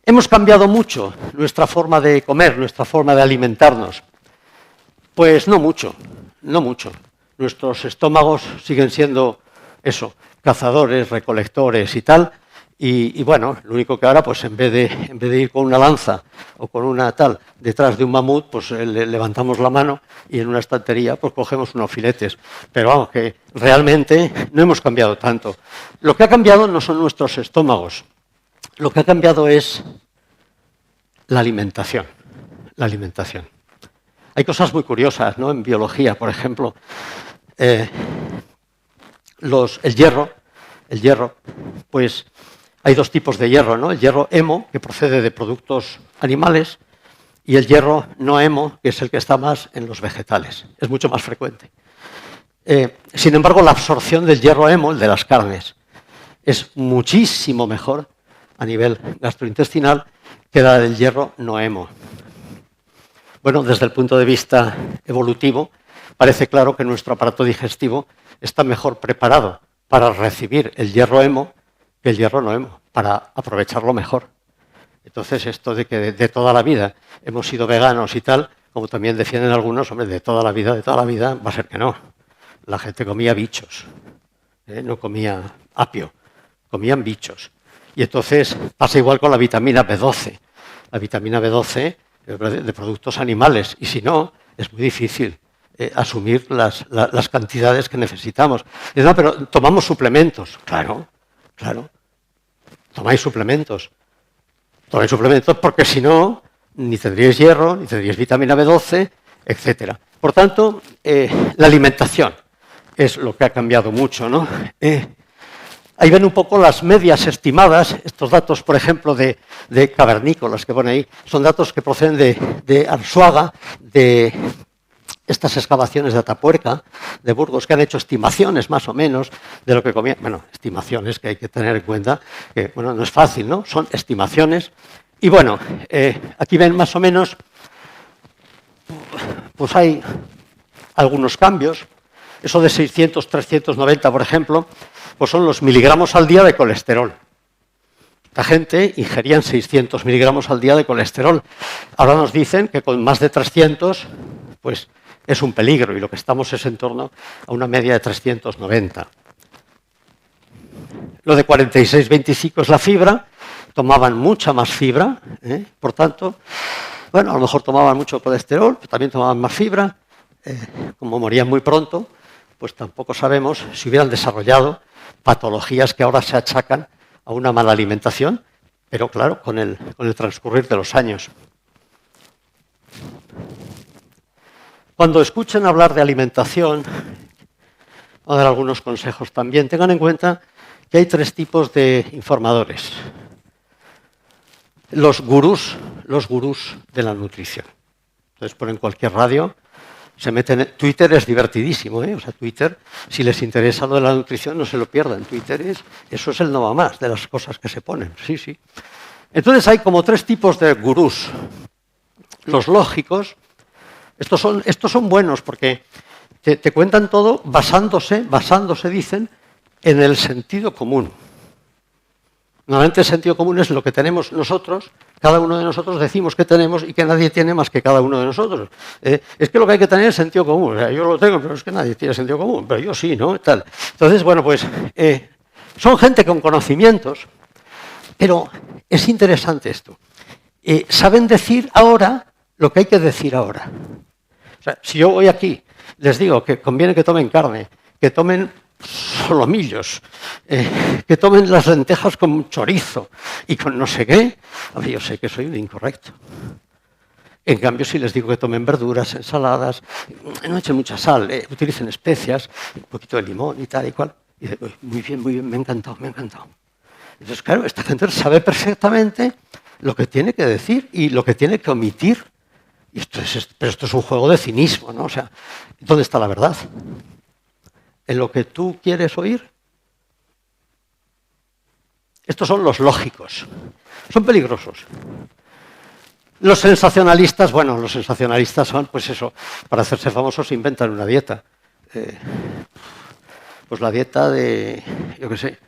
hemos cambiado mucho nuestra forma de comer, nuestra forma de alimentarnos. Pues no mucho. Nuestros estómagos siguen siendo eso, cazadores, recolectores y tal. Y bueno, lo único que ahora, pues en vez de ir con una lanza o con una tal detrás de un mamut, pues levantamos la mano y en una estantería pues cogemos unos filetes. Pero vamos, que realmente no hemos cambiado tanto. Lo que ha cambiado no son nuestros estómagos. Lo que ha cambiado es la alimentación. Hay cosas muy curiosas, ¿no? En biología, por ejemplo, el hierro, pues hay dos tipos de hierro, ¿no? El hierro hemo, que procede de productos animales, y el hierro no hemo, que es el que está más en los vegetales. Es mucho más frecuente. Sin embargo, la absorción del hierro hemo, el de las carnes, es muchísimo mejor a nivel gastrointestinal que la del hierro no hemo. Bueno, desde el punto de vista evolutivo, parece claro que nuestro aparato digestivo está mejor preparado para recibir el hierro hemo que el hierro no hemo, para aprovecharlo mejor. Entonces, esto de que de toda la vida hemos sido veganos y tal, como también defienden algunos, hombre, de toda la vida, va a ser que no. La gente comía bichos, no comía apio, comían bichos. Y entonces pasa igual con la vitamina B12. La vitamina B12 de productos animales, y si no, es muy difícil asumir las cantidades que necesitamos. Y no, pero tomamos suplementos. Claro. Tomáis suplementos porque si no, ni tendríais hierro, ni tendríais vitamina B12, etc. Por tanto, la alimentación es lo que ha cambiado mucho, ¿no? Ahí ven un poco las medias estimadas, estos datos, por ejemplo, de cavernícolas que pone ahí, son datos que proceden de Arzuaga, de estas excavaciones de Atapuerca, de Burgos, que han hecho estimaciones más o menos de lo que comían. Bueno, estimaciones que hay que tener en cuenta, que bueno, no es fácil, ¿no? Son estimaciones. Y bueno, aquí ven más o menos, pues hay algunos cambios. Eso de 600, 390, por ejemplo, pues son los miligramos al día de colesterol. La gente ingerían 600 miligramos al día de colesterol. Ahora nos dicen que con más de 300, pues es un peligro, y lo que estamos es en torno a una media de 390. Lo de 46-25 es la fibra, tomaban mucha más fibra, por tanto, bueno, a lo mejor tomaban mucho colesterol, pero también tomaban más fibra, como morían muy pronto, pues tampoco sabemos si hubieran desarrollado patologías que ahora se achacan a una mala alimentación, pero claro, con el transcurrir de los años. Cuando escuchen hablar de alimentación, voy a dar algunos consejos también. Tengan en cuenta que hay tres tipos de informadores. Los gurús de la nutrición. Entonces ponen cualquier radio, se meten en Twitter, es divertidísimo, O sea, Twitter, si les interesa lo de la nutrición, no se lo pierdan. Twitter eso es el no va más de las cosas que se ponen. Sí. Entonces hay como tres tipos de gurús. Los lógicos, estos son buenos porque te cuentan todo basándose, dicen, en el sentido común. Normalmente el sentido común es lo que tenemos nosotros, cada uno de nosotros decimos que tenemos y que nadie tiene más que cada uno de nosotros. Es que lo que hay que tener es sentido común. O sea, yo lo tengo, pero es que nadie tiene sentido común, pero yo sí, ¿no? Tal. Entonces, bueno, pues son gente con conocimientos, pero es interesante esto. Saben decir ahora lo que hay que decir ahora. O sea, si yo hoy aquí les digo que conviene que tomen carne, que tomen solomillos, que tomen las lentejas con chorizo y con no sé qué, yo sé que soy un incorrecto. En cambio, si les digo que tomen verduras, ensaladas, no echen mucha sal, utilicen especias, un poquito de limón y tal y cual, y digo, muy bien, me ha encantado. Entonces, claro, esta gente sabe perfectamente lo que tiene que decir y lo que tiene que omitir. Pero esto es un juego de cinismo, ¿no? O sea, ¿dónde está la verdad? ¿En lo que tú quieres oír? Estos son los lógicos. Son peligrosos. Los sensacionalistas, son, pues eso, para hacerse famosos inventan una dieta. Pues la dieta de, yo qué sé,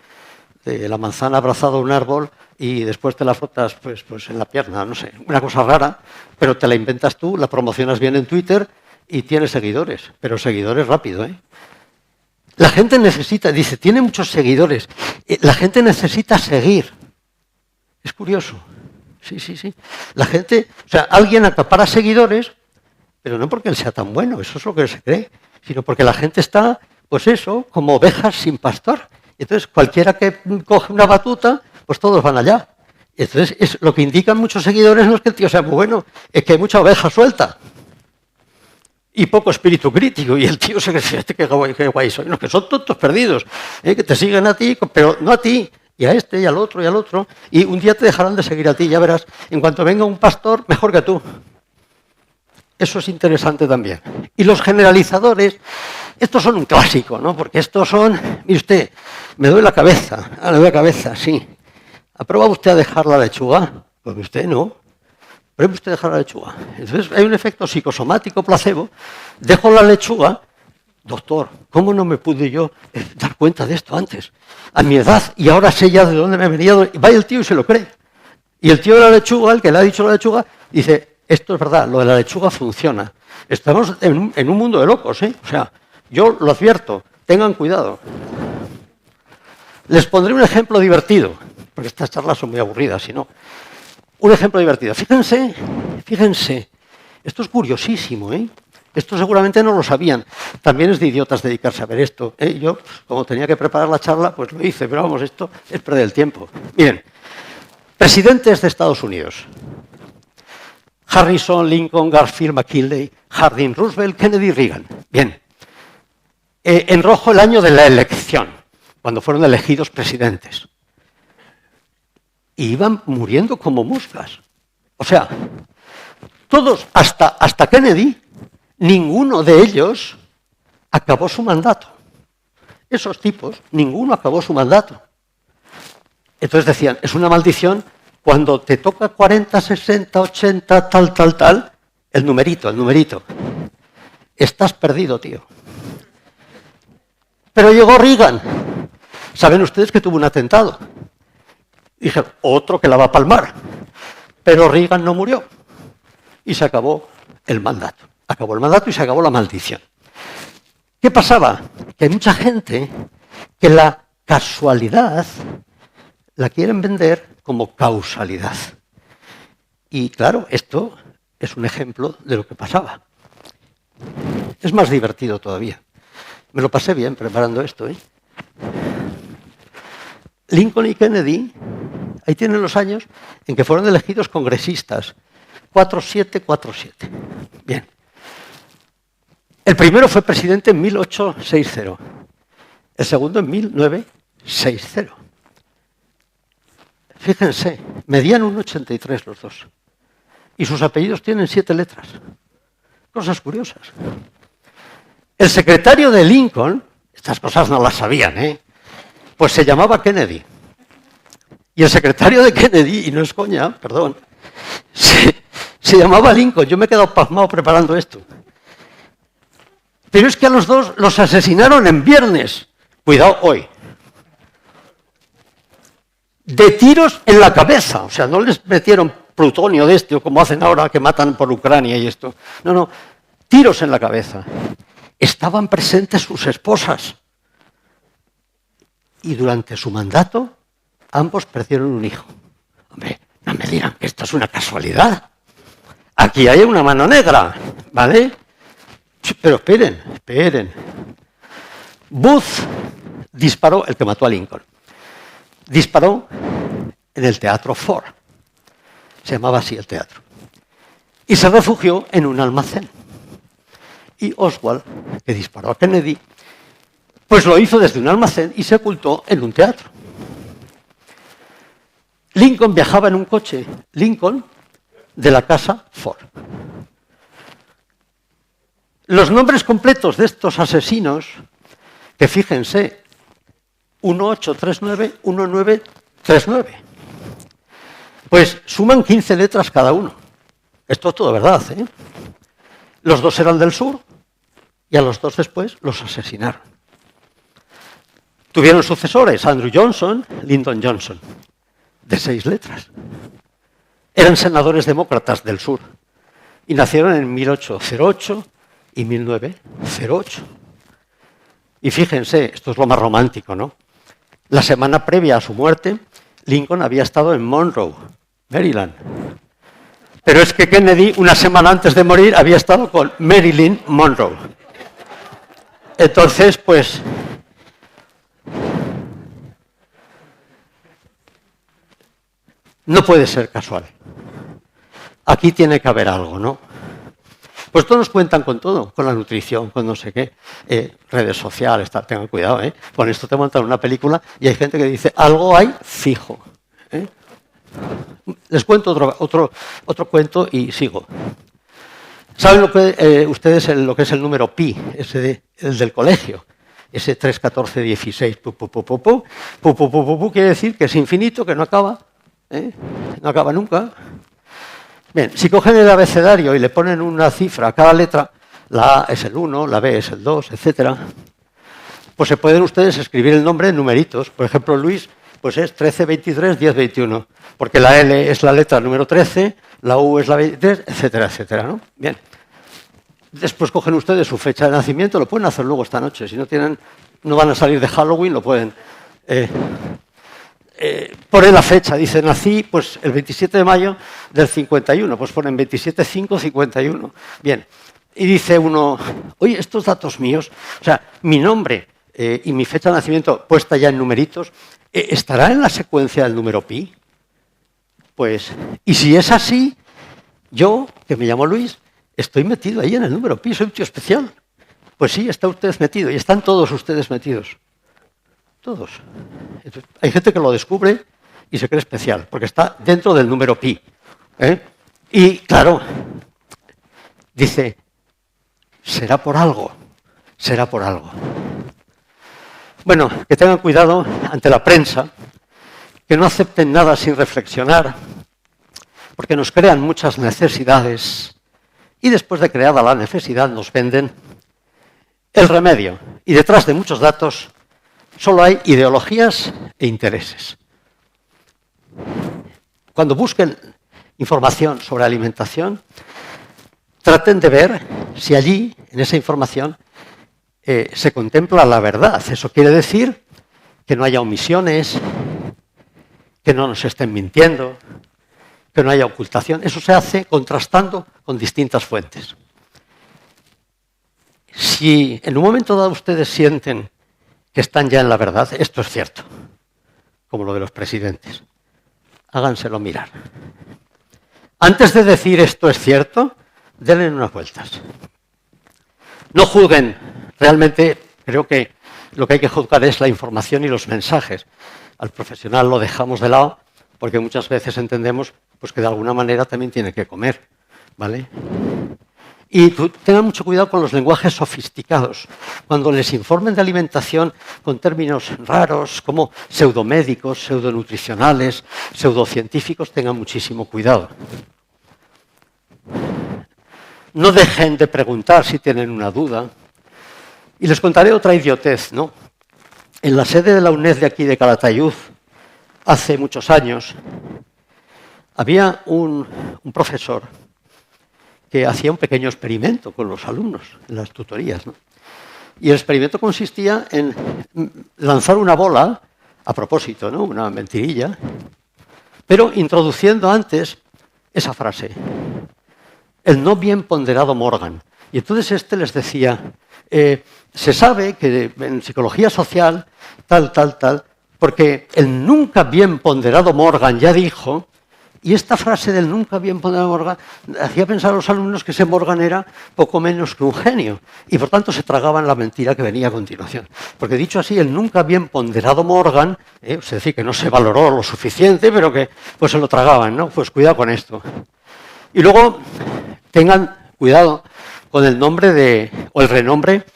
de la manzana abrazada a un árbol y después te la frotas pues en la pierna, no sé, una cosa rara, pero te la inventas tú, la promocionas bien en Twitter y tienes seguidores, pero seguidores rápido, La gente necesita, dice, tiene muchos seguidores, la gente necesita seguir. Es curioso. Sí. La gente, o sea, alguien acapara seguidores, pero no porque él sea tan bueno, eso es lo que se cree, sino porque la gente está, pues eso, como ovejas sin pastor. Entonces, cualquiera que coge una batuta, pues todos van allá. Entonces, lo que indican muchos seguidores no es que el tío sea muy bueno, es que hay mucha oveja suelta. Y poco espíritu crítico, y el tío se cree, qué guay soy. No, que son tontos perdidos, que te siguen a ti, pero no a ti, y a este, y al otro, y un día te dejarán de seguir a ti, ya verás, en cuanto venga un pastor, mejor que tú. Eso es interesante también. Y los generalizadores, Estos son un clásico, ¿no? Porque estos son, mire usted, me duele la cabeza, le duele la cabeza, sí. ¿Ha probado usted a dejar la lechuga? Pues usted no. ¿Pruebe usted a dejar la lechuga? Entonces hay un efecto psicosomático placebo. Dejo la lechuga, doctor, ¿cómo no me pude yo dar cuenta de esto antes? A mi edad, y ahora sé ya de dónde me venía. Vaya el tío y se lo cree. Y el tío de la lechuga, el que le ha dicho la lechuga, dice, esto es verdad, lo de la lechuga funciona. Estamos en un mundo de locos, ¿eh? O sea, yo lo advierto, tengan cuidado. Les pondré un ejemplo divertido, porque estas charlas son muy aburridas, si no. Un ejemplo divertido. Fíjense, esto es curiosísimo, ¿eh? Esto seguramente no lo sabían. También es de idiotas dedicarse a ver esto. Yo, como tenía que preparar la charla, pues lo hice, pero vamos, esto es perder el tiempo. Miren, presidentes de Estados Unidos. Harrison, Lincoln, Garfield, McKinley, Harding, Roosevelt, Kennedy, Reagan. Bien. En rojo el año de la elección, cuando fueron elegidos presidentes. Y iban muriendo como moscas. O sea, todos, hasta Kennedy, ninguno de ellos acabó su mandato. Esos tipos, ninguno acabó su mandato. Entonces decían, es una maldición, cuando te toca 40, 60, 80, tal, el numerito. Estás perdido, tío. Pero llegó Reagan. Saben ustedes que tuvo un atentado. Dijeron, otro que la va a palmar. Pero Reagan no murió. Y se acabó el mandato. Acabó el mandato y se acabó la maldición. ¿Qué pasaba? Que hay mucha gente que la casualidad la quieren vender como causalidad. Y claro, esto es un ejemplo de lo que pasaba. Es más divertido todavía. Me lo pasé bien preparando esto, ¿eh? Lincoln y Kennedy, ahí tienen los años en que fueron elegidos congresistas. 4-7, 4-7. Bien. El primero fue presidente en 1860. El segundo en 1960. Fíjense, medían 1,83 los dos. Y sus apellidos tienen 7 letras. Cosas curiosas. El secretario de Lincoln, estas cosas no las sabían, ¿eh? Pues se llamaba Kennedy. Y el secretario de Kennedy, y no es coña, perdón, se llamaba Lincoln. Yo me he quedado pasmado preparando esto. Pero es que a los dos los asesinaron en viernes. Cuidado, hoy. De tiros en la cabeza. O sea, no les metieron plutonio de este, o como hacen ahora que matan por Ucrania y esto. No, tiros en la cabeza. Estaban presentes sus esposas. Y durante su mandato, ambos perdieron un hijo. Hombre, no me digan que esto es una casualidad. Aquí hay una mano negra, ¿vale? Pero esperen. Booth disparó, el que mató a Lincoln, disparó en el Teatro Ford. Se llamaba así el teatro. Y se refugió en un almacén. Y Oswald, que disparó a Kennedy, pues lo hizo desde un almacén y se ocultó en un teatro. Lincoln viajaba en un coche, Lincoln, de la casa Ford. Los nombres completos de estos asesinos, que fíjense, 1839, 1939, pues suman 15 letras cada uno. Esto es todo verdad, ¿eh? Los dos eran del sur y a los dos después los asesinaron. Tuvieron sucesores, Andrew Johnson, Lyndon Johnson, de 6 letras. Eran senadores demócratas del sur y nacieron en 1808 y 1908. Y fíjense, esto es lo más romántico, ¿no? La semana previa a su muerte, Lincoln había estado en Monroe, Maryland. Pero es que Kennedy, una semana antes de morir, había estado con Marilyn Monroe. Entonces, pues, no puede ser casual. Aquí tiene que haber algo, ¿no? Pues todos nos cuentan con todo, con la nutrición, con no sé qué, redes sociales, tal, tengan cuidado, ¿eh? Con esto te montan una película y hay gente que dice, algo hay fijo, ¿eh? Les cuento otro cuento y sigo. ¿Saben ustedes lo que es el número pi, el del colegio? Ese 3, 14, 16, quiere decir que es infinito, que no acaba, no acaba nunca. Bien, si cogen el abecedario y le ponen una cifra a cada letra, la A es el 1, la B es el 2, etc., pues se pueden ustedes escribir el nombre en numeritos. Por ejemplo, Luis, pues es 13, 23, 10, 21, porque la L es la letra número 13, la U es la 23, etcétera, etcétera, ¿no? Bien. Después cogen ustedes su fecha de nacimiento, lo pueden hacer luego esta noche. Si no van a salir de Halloween, lo pueden ponen la fecha. Dice, nací pues el 27 de mayo del 51, pues ponen 27-5-51. Bien. Y dice uno, oye, estos datos míos, o sea, mi nombre y mi fecha de nacimiento puesta ya en numeritos, ¿estará en la secuencia del número pi? Pues, y si es así, yo, que me llamo Luis, estoy metido ahí en el número pi, soy un tío especial. Pues sí, está usted metido y están todos ustedes metidos. Todos. Entonces, hay gente que lo descubre y se cree especial, porque está dentro del número pi. Y claro, dice, será por algo, será por algo. Bueno, que tengan cuidado ante la prensa, que no acepten nada sin reflexionar, porque nos crean muchas necesidades y después de creada la necesidad nos venden el remedio. Y detrás de muchos datos solo hay ideologías e intereses. Cuando busquen información sobre alimentación, traten de ver si allí, en esa información, se contempla la verdad. Eso quiere decir que no haya omisiones, que no nos estén mintiendo, que no haya ocultación. Eso se hace contrastando con distintas fuentes. Si en un momento dado ustedes sienten que están ya en la verdad, esto es cierto, como lo de los presidentes, háganselo mirar. Antes de decir esto es cierto, denle unas vueltas. No juzguen, realmente creo que lo que hay que juzgar es la información y los mensajes. Al profesional lo dejamos de lado porque muchas veces entendemos pues, que de alguna manera también tiene que comer, ¿vale? Y tengan mucho cuidado con los lenguajes sofisticados. Cuando les informen de alimentación con términos raros como pseudomédicos, pseudonutricionales, pseudocientíficos, tengan muchísimo cuidado. No dejen de preguntar si tienen una duda. Y les contaré otra idiotez, ¿no? En la sede de la UNED de aquí de Calatayud, hace muchos años, había un profesor que hacía un pequeño experimento con los alumnos en las tutorías, ¿no? Y el experimento consistía en lanzar una bola, a propósito, ¿no? Una mentirilla, pero introduciendo antes esa frase, el no bien ponderado Morgan. Y entonces este les decía, se sabe que en psicología social, tal, porque el nunca bien ponderado Morgan ya dijo. Y esta frase del nunca bien ponderado Morgan hacía pensar a los alumnos que ese Morgan era poco menos que un genio y por tanto se tragaban la mentira que venía a continuación. Porque dicho así, el nunca bien ponderado Morgan, es decir, que no se valoró lo suficiente, pero que pues se lo tragaban, ¿no? Pues cuidado con esto. Y luego tengan cuidado con el nombre o el renombre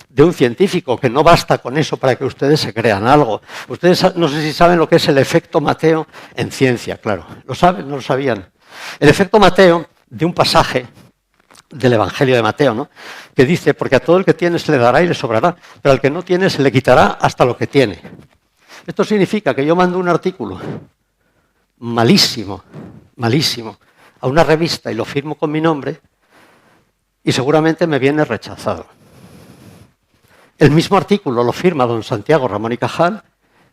de un científico, que no basta con eso para que ustedes se crean algo. Ustedes no sé si saben lo que es el efecto Mateo en ciencia, claro. ¿Lo saben? ¿No lo sabían? El efecto Mateo, de un pasaje del Evangelio de Mateo, ¿no? Que dice, porque a todo el que tiene se le dará y le sobrará, pero al que no tiene se le quitará hasta lo que tiene. Esto significa que yo mando un artículo malísimo, a una revista y lo firmo con mi nombre y seguramente me viene rechazado. El mismo artículo lo firma don Santiago Ramón y Cajal,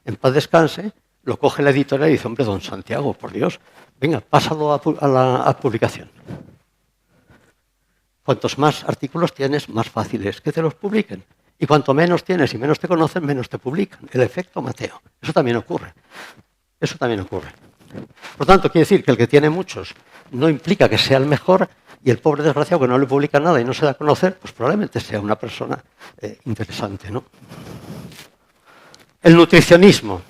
en paz descanse, lo coge la editorial y dice, hombre, don Santiago, por Dios, venga, pásalo a publicación. Cuantos más artículos tienes, más fácil es que te los publiquen. Y cuanto menos tienes y menos te conocen, menos te publican. El efecto Mateo. Eso también ocurre. Eso también ocurre. Por tanto, quiere decir que el que tiene muchos no implica que sea el mejor, y el pobre desgraciado que no le publica nada y no se da a conocer, pues probablemente sea una persona interesante, ¿no? El nutricionismo.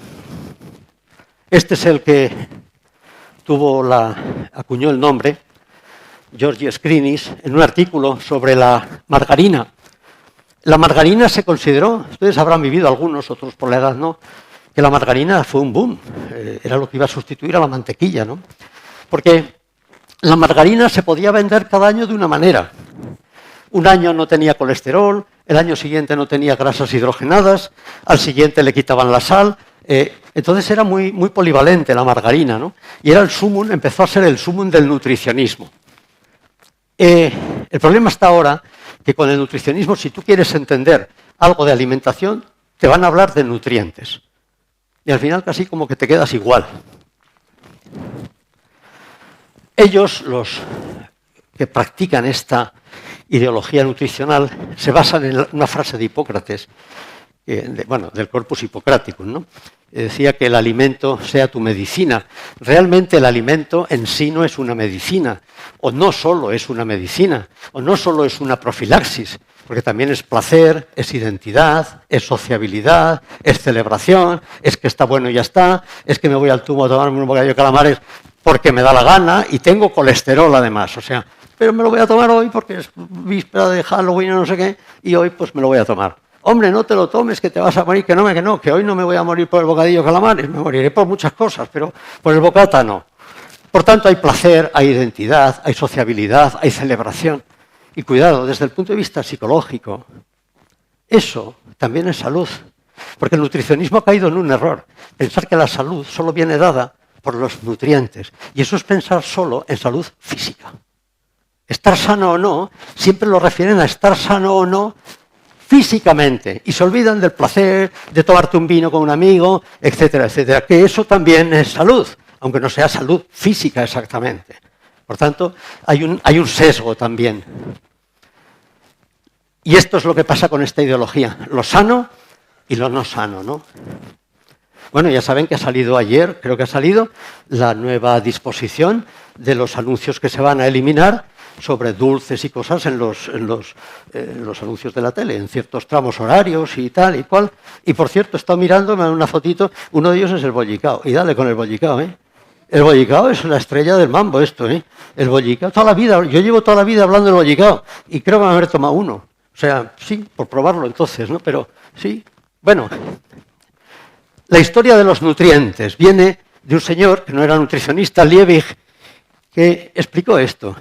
Este es el que acuñó el nombre Georgi Skrinis, en un artículo sobre la margarina. La margarina se consideró, ustedes habrán vivido algunos, otros por la edad no, que la margarina fue un boom, era lo que iba a sustituir a la mantequilla, ¿no? Porque la margarina se podía vender cada año de una manera. Un año no tenía colesterol, el año siguiente no tenía grasas hidrogenadas, al siguiente le quitaban la sal. Entonces era muy polivalente la margarina, ¿no? Y era el sumum, empezó a ser el sumum del nutricionismo. El problema está ahora que con el nutricionismo, si tú quieres entender algo de alimentación, te van a hablar de nutrientes. Y al final casi como que te quedas igual. Ellos, los que practican esta ideología nutricional, se basan en una frase de Hipócrates, del Corpus Hippocraticum, ¿no? Decía que el alimento sea tu medicina. Realmente el alimento en sí no es una medicina, o no solo es una medicina, o no solo es una profilaxis, porque también es placer, es identidad, es sociabilidad, es celebración, es que está bueno y ya está, es que me voy al tubo a tomarme un bocadillo de calamares porque me da la gana y tengo colesterol además, o sea, pero me lo voy a tomar hoy porque es víspera de Halloween o no sé qué, y hoy pues me lo voy a tomar. Hombre, no te lo tomes, que te vas a morir, que hoy no me voy a morir por el bocadillo de calamares, me moriré por muchas cosas, pero por el bocata no. Por tanto, hay placer, hay identidad, hay sociabilidad, hay celebración. Y cuidado, desde el punto de vista psicológico, eso también es salud. Porque el nutricionismo ha caído en un error. Pensar que la salud solo viene dada por los nutrientes. Y eso es pensar solo en salud física. Estar sano o no, siempre lo refieren a estar sano o no físicamente, y se olvidan del placer de tomarte un vino con un amigo, etcétera, etcétera, que eso también es salud, aunque no sea salud física exactamente. Por tanto, hay un sesgo también. Y esto es lo que pasa con esta ideología, lo sano y lo no sano, ¿no? Bueno, ya saben que ha salido ayer, creo que ha salido, la nueva disposición de los anuncios que se van a eliminar sobre dulces y cosas en los anuncios de la tele, en ciertos tramos horarios y tal y cual. Y por cierto, he estado mirando, me dan una fotito, uno de ellos es el bollicao. Y dale con el bollicao, ¿eh? El bollicao es la estrella del mambo esto, ¿eh? El bollicao, toda la vida, yo llevo toda la vida hablando del bollicao y creo que me habré tomado uno. O sea, sí, por probarlo entonces, ¿no? Pero sí, bueno, la historia de los nutrientes viene de un señor que no era nutricionista, Liebig, que explicó esto.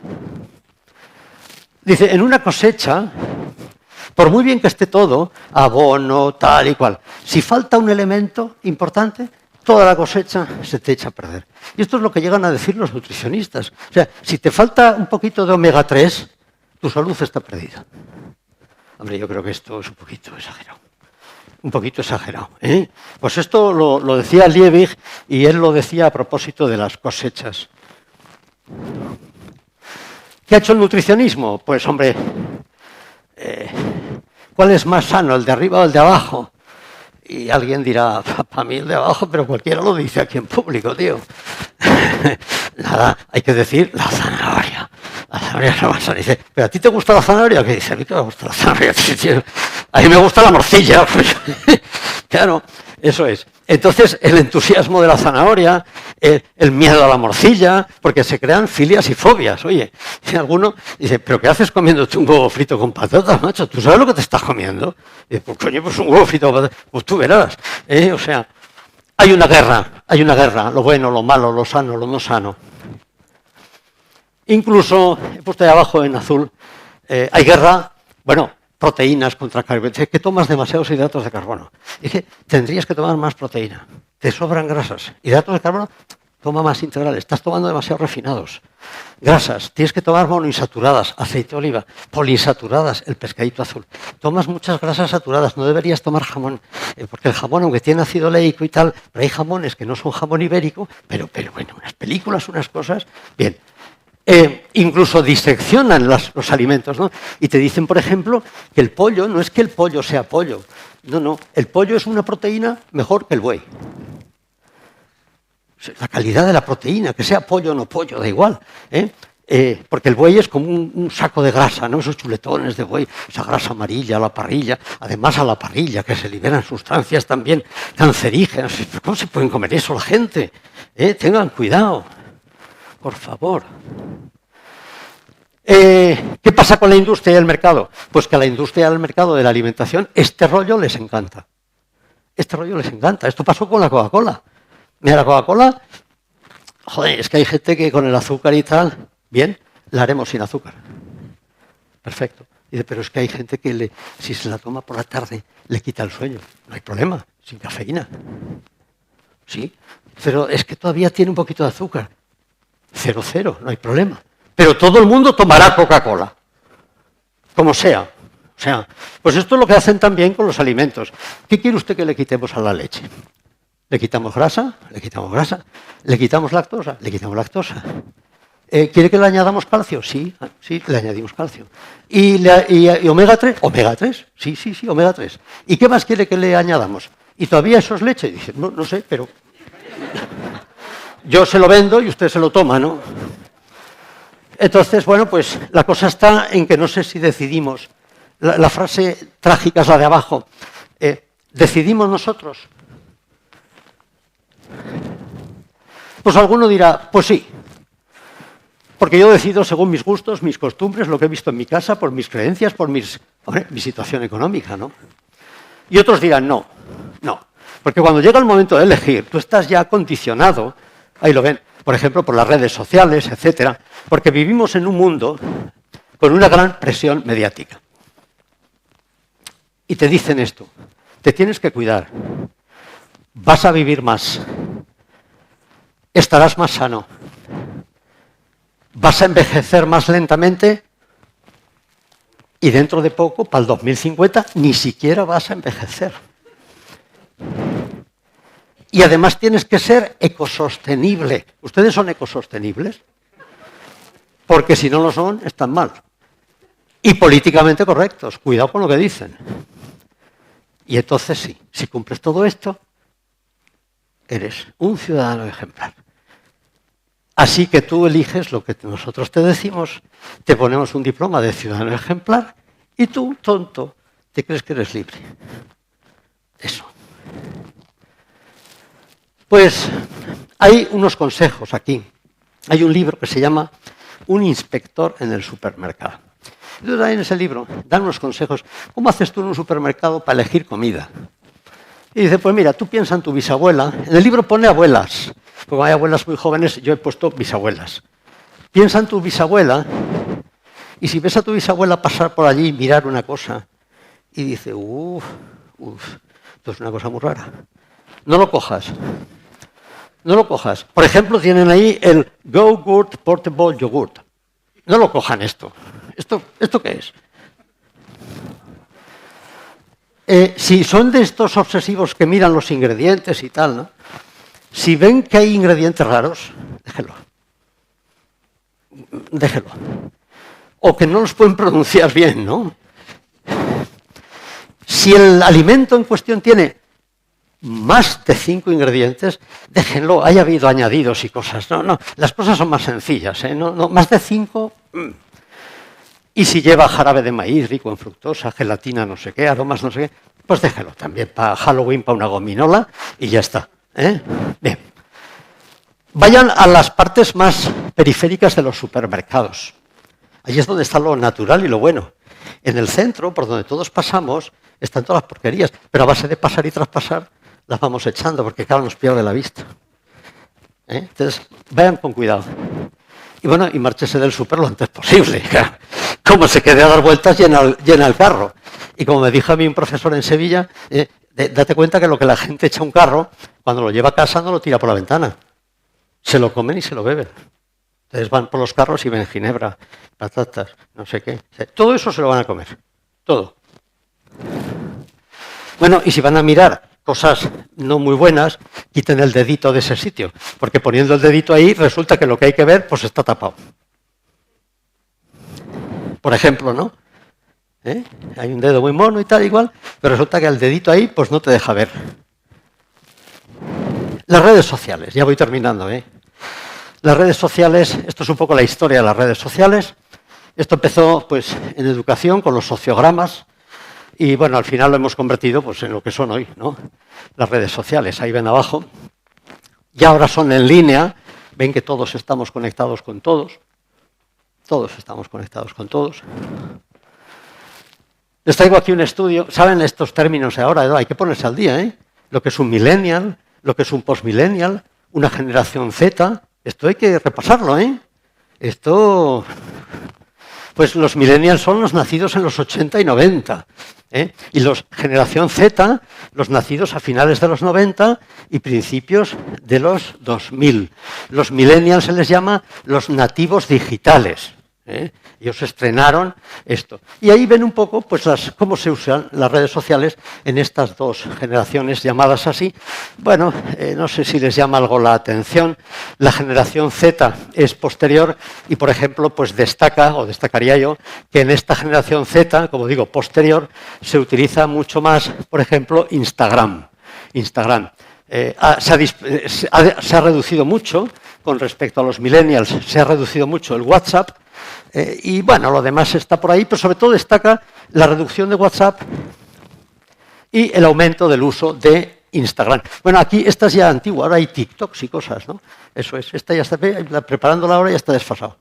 Dice, en una cosecha, por muy bien que esté todo, abono, tal y cual, si falta un elemento importante, toda la cosecha se te echa a perder. Y esto es lo que llegan a decir los nutricionistas. O sea, si te falta un poquito de omega 3, tu salud está perdida. Hombre, yo creo que esto es un poquito exagerado. Un poquito exagerado, ¿eh? Pues esto lo decía Liebig y él lo decía a propósito de las cosechas. ¿Qué ha hecho el nutricionismo? Pues, hombre, ¿cuál es más sano, el de arriba o el de abajo? Y alguien dirá, para mí el de abajo, pero cualquiera lo dice aquí en público, tío. Nada, hay que decir la zanahoria. La zanahoria es lo más sano. Dice, ¿pero a ti te gusta la zanahoria? ¿Qué dice? A mí que me gusta la zanahoria, tío. A mí me gusta la morcilla. Claro, eso es. Entonces, el entusiasmo de la zanahoria, el miedo a la morcilla, porque se crean filias y fobias. Oye, si alguno dice, ¿pero qué haces comiéndote un huevo frito con patatas, macho? ¿Tú sabes lo que te estás comiendo? Y dice, pues coño, pues un huevo frito con patatas. Pues tú verás. O sea, hay una guerra, lo bueno, lo malo, lo sano, lo no sano. Incluso, he puesto ahí abajo en azul, hay guerra, bueno, proteínas contra carbohidratos. Es que tomas demasiados hidratos de carbono. Es que tendrías que tomar más proteína. Te sobran grasas. Hidratos de carbono, toma más integrales. Estás tomando demasiados refinados. Grasas, tienes que tomar monoinsaturadas, aceite de oliva, poliinsaturadas, el pescadito azul. Tomas muchas grasas saturadas, no deberías tomar jamón, porque el jamón, aunque tiene ácido oleico y tal, pero hay jamones que no son jamón ibérico, pero bueno, unas películas, unas cosas, bien. Incluso diseccionan los alimentos, ¿no? Y te dicen, por ejemplo, que el pollo, no es que el pollo sea pollo, no, el pollo es una proteína mejor que el buey. La calidad de la proteína, que sea pollo o no pollo, da igual, porque el buey es como un saco de grasa, ¿no? Esos chuletones de buey, esa grasa amarilla a la parrilla, además a la parrilla, que se liberan sustancias también cancerígenas. ¿Cómo se pueden comer eso la gente? Tengan cuidado. Por favor. ¿Qué pasa con la industria y el mercado? Pues que a la industria y al mercado de la alimentación este rollo les encanta. Este rollo les encanta. Esto pasó con la Coca-Cola. Mira, la Coca-Cola, joder, es que hay gente que con el azúcar y tal, bien, la haremos sin azúcar. Perfecto. Dice, pero es que hay gente que si se la toma por la tarde le quita el sueño. No hay problema, sin cafeína. Sí, pero es que todavía tiene un poquito de azúcar. 0,0, no hay problema. Pero todo el mundo tomará Coca-Cola, como sea. O sea, pues esto es lo que hacen también con los alimentos. ¿Qué quiere usted que le quitemos a la leche? ¿Le quitamos grasa? Le quitamos grasa. ¿Le quitamos lactosa? Le quitamos lactosa. ¿Quiere que le añadamos calcio? Sí, sí, le añadimos calcio. ¿Y omega 3? Omega 3, sí, omega 3. ¿Y qué más quiere que le añadamos? ¿Y todavía eso es leche? Dice, no sé, pero yo se lo vendo y usted se lo toma, ¿no? Entonces, bueno, pues la cosa está en que no sé si decidimos. La frase trágica es la de abajo. ¿Decidimos nosotros? Pues alguno dirá, pues sí. Porque yo decido según mis gustos, mis costumbres, lo que he visto en mi casa, por mis creencias, por mi situación económica, ¿no? Y otros dirán, no. Porque cuando llega el momento de elegir, tú estás ya condicionado, ahí lo ven, por ejemplo, por las redes sociales, etcétera, porque vivimos en un mundo con una gran presión mediática. Y te dicen esto, te tienes que cuidar, vas a vivir más, estarás más sano, vas a envejecer más lentamente y dentro de poco, para el 2050, ni siquiera vas a envejecer. Y además tienes que ser ecosostenible. ¿Ustedes son ecosostenibles? Porque si no lo son, están mal. Y políticamente correctos. Cuidado con lo que dicen. Y entonces sí, si cumples todo esto, eres un ciudadano ejemplar. Así que tú eliges lo que nosotros te decimos, te ponemos un diploma de ciudadano ejemplar y tú, tonto, te crees que eres libre. Eso. Pues hay unos consejos aquí. Hay un libro que se llama Un inspector en el supermercado. Entonces ahí en ese libro dan unos consejos. ¿Cómo haces tú en un supermercado para elegir comida? Y dice, pues mira, tú piensa en tu bisabuela. En el libro pone abuelas. Porque hay abuelas muy jóvenes, yo he puesto bisabuelas. Piensa en tu bisabuela y si ves a tu bisabuela pasar por allí y mirar una cosa y dice, esto es una cosa muy rara. No lo cojas. No lo cojas. Por ejemplo, tienen ahí el Go-Gurt Portable Yogurt. No lo cojan esto. ¿Esto qué es? Si son de estos obsesivos que miran los ingredientes y tal, ¿no? Si ven que hay ingredientes raros, déjelo. O que no los pueden pronunciar bien, ¿no? Si el alimento en cuestión tiene más de 5 ingredientes, déjenlo, haya habido añadidos y cosas. No, las cosas son más sencillas, ¿eh? No, más de 5. Y si lleva jarabe de maíz rico en fructosa, gelatina, no sé qué, aromas, no sé qué, pues déjelo también para Halloween, para una gominola y ya está. Bien. Vayan a las partes más periféricas de los supermercados. Allí es donde está lo natural y lo bueno. En el centro, por donde todos pasamos, están todas las porquerías, pero a base de pasar y traspasar, las vamos echando, porque claro, nos pierde la vista. Entonces, vayan con cuidado. Y bueno, y márchese del súper lo antes posible. Como se quede a dar vueltas, llena el carro. Y como me dijo a mí un profesor en Sevilla, date cuenta que lo que la gente echa a un carro, cuando lo lleva a casa no lo tira por la ventana. Se lo comen y se lo beben. Entonces van por los carros y ven ginebra, patatas, no sé qué. Todo eso se lo van a comer. Todo. Bueno, y si van a mirar cosas no muy buenas, quiten el dedito de ese sitio. Porque poniendo el dedito ahí, resulta que lo que hay que ver, pues está tapado. Por ejemplo, ¿no? Hay un dedo muy mono y tal, igual, pero resulta que el dedito ahí, pues no te deja ver. Las redes sociales, ya voy terminando, Las redes sociales, esto es un poco la historia de las redes sociales. Esto empezó, pues, en educación con los sociogramas y, bueno, al final lo hemos convertido, pues, en lo que son hoy, ¿no? Las redes sociales, ahí ven abajo. Y ahora son en línea, ven que todos estamos conectados con todos. Todos estamos conectados con todos. Les traigo aquí un estudio. ¿Saben estos términos ahora? Hay que ponerse al día, ¿eh? Lo que es un millennial, lo que es un postmillennial, una generación Z. Esto hay que repasarlo, ¿eh? Esto... Pues los millennials son los nacidos en los 80 y 90. Y los generación Z, los nacidos a finales de los 90 y principios de los 2000. Los millennials se les llama los nativos digitales. Ellos estrenaron esto. Y ahí ven un poco pues, cómo se usan las redes sociales en estas dos generaciones llamadas así. Bueno, no sé si les llama algo la atención. La generación Z es posterior y, por ejemplo, pues destacaría yo, que en esta generación Z, como digo, posterior, se utiliza mucho más, por ejemplo, Instagram. Se ha reducido mucho con respecto a los millennials, se ha reducido mucho el WhatsApp. Y bueno, lo demás está por ahí, pero sobre todo destaca la reducción de WhatsApp y el aumento del uso de Instagram. Bueno, aquí esta es ya antigua, ahora hay TikToks y cosas, ¿no? Eso es, esta ya está, preparándola ahora ya está desfasado.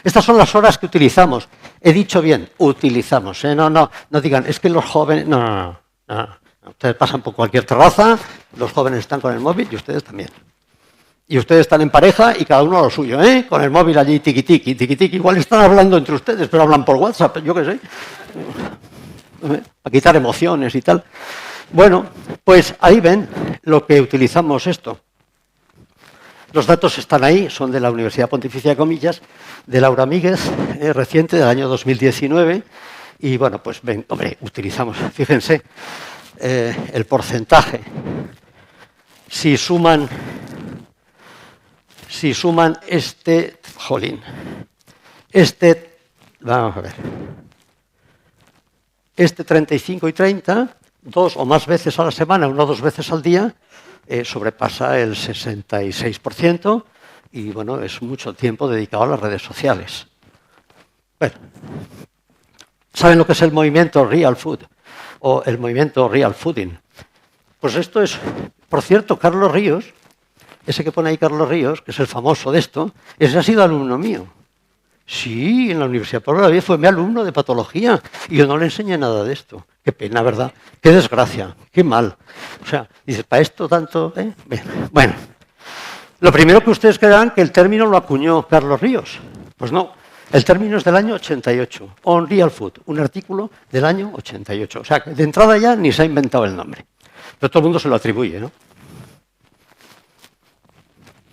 Estas son las horas que utilizamos. He dicho bien, utilizamos, ¿eh? No digan, es que los jóvenes... No. Ustedes pasan por cualquier terraza, los jóvenes están con el móvil y ustedes también. Y ustedes están en pareja y cada uno a lo suyo, ¿eh? Con el móvil allí, tiqui-tiqui. Igual están hablando entre ustedes, pero hablan por WhatsApp, yo qué sé. Para quitar emociones y tal. Bueno, pues ahí ven lo que utilizamos esto. Los datos están ahí, son de la Universidad Pontificia de Comillas, de Laura Míguez, reciente, del año 2019. Y bueno, pues ven, hombre, utilizamos, fíjense, el porcentaje. Si suman vamos a ver, este 35 y 30, 2 o más veces a la semana, 1 o 2 veces al día, sobrepasa el 66% y bueno, es mucho tiempo dedicado a las redes sociales. Bueno, ¿saben lo que es el movimiento Real Food o el movimiento Real Fooding? Pues esto es, por cierto, Carlos Ríos, ese que pone ahí Carlos Ríos, que es el famoso de esto, ese ha sido alumno mío. Sí, en la Universidad Pablo David fue mi alumno de patología y yo no le enseñé nada de esto. Qué pena, ¿verdad? Qué desgracia, qué mal. O sea, dice, ¿para esto tanto? Bueno, lo primero que ustedes creerán que el término lo acuñó Carlos Ríos. Pues no, el término es del año 88, On Real Food, un artículo del año 88. O sea, que de entrada ya ni se ha inventado el nombre. Pero todo el mundo se lo atribuye, ¿no?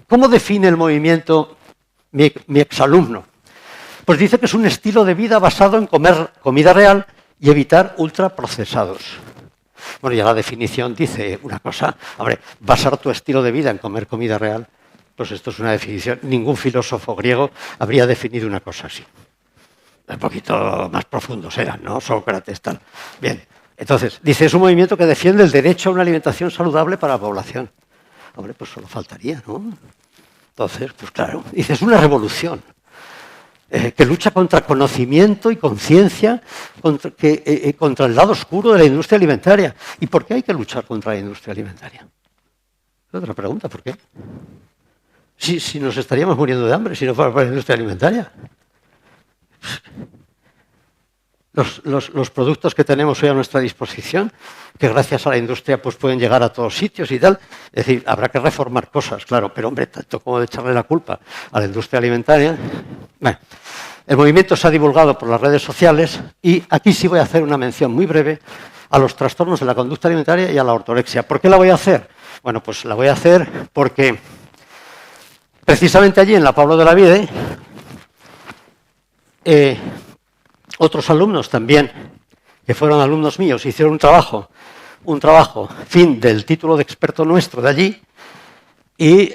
¿Cómo define el movimiento mi exalumno? Pues dice que es un estilo de vida basado en comer comida real y evitar ultraprocesados. Bueno, ya la definición dice una cosa, hombre, basar tu estilo de vida en comer comida real, pues esto es una definición. Ningún filósofo griego habría definido una cosa así. Un poquito más profundos eran, ¿no? Sócrates, tal. Bien, entonces, dice, es un movimiento que defiende el derecho a una alimentación saludable para la población. Hombre, pues solo faltaría, ¿no? Entonces, pues claro, dice, es una revolución que lucha contra conocimiento y conciencia, contra el lado oscuro de la industria alimentaria. ¿Y por qué hay que luchar contra la industria alimentaria? Otra pregunta, ¿por qué? Si nos estaríamos muriendo de hambre si no fuera por la industria alimentaria. Los productos que tenemos hoy a nuestra disposición, que gracias a la industria pues pueden llegar a todos sitios y tal, es decir, habrá que reformar cosas, claro, pero hombre, tanto como de echarle la culpa a la industria alimentaria. Bueno, el movimiento se ha divulgado por las redes sociales y aquí sí voy a hacer una mención muy breve a los trastornos de la conducta alimentaria y a la ortorexia. ¿Por qué la voy a hacer? Bueno, pues la voy a hacer porque precisamente allí en la Pablo de la Vide, otros alumnos también, que fueron alumnos míos, hicieron un trabajo, fin del título de experto nuestro de allí, y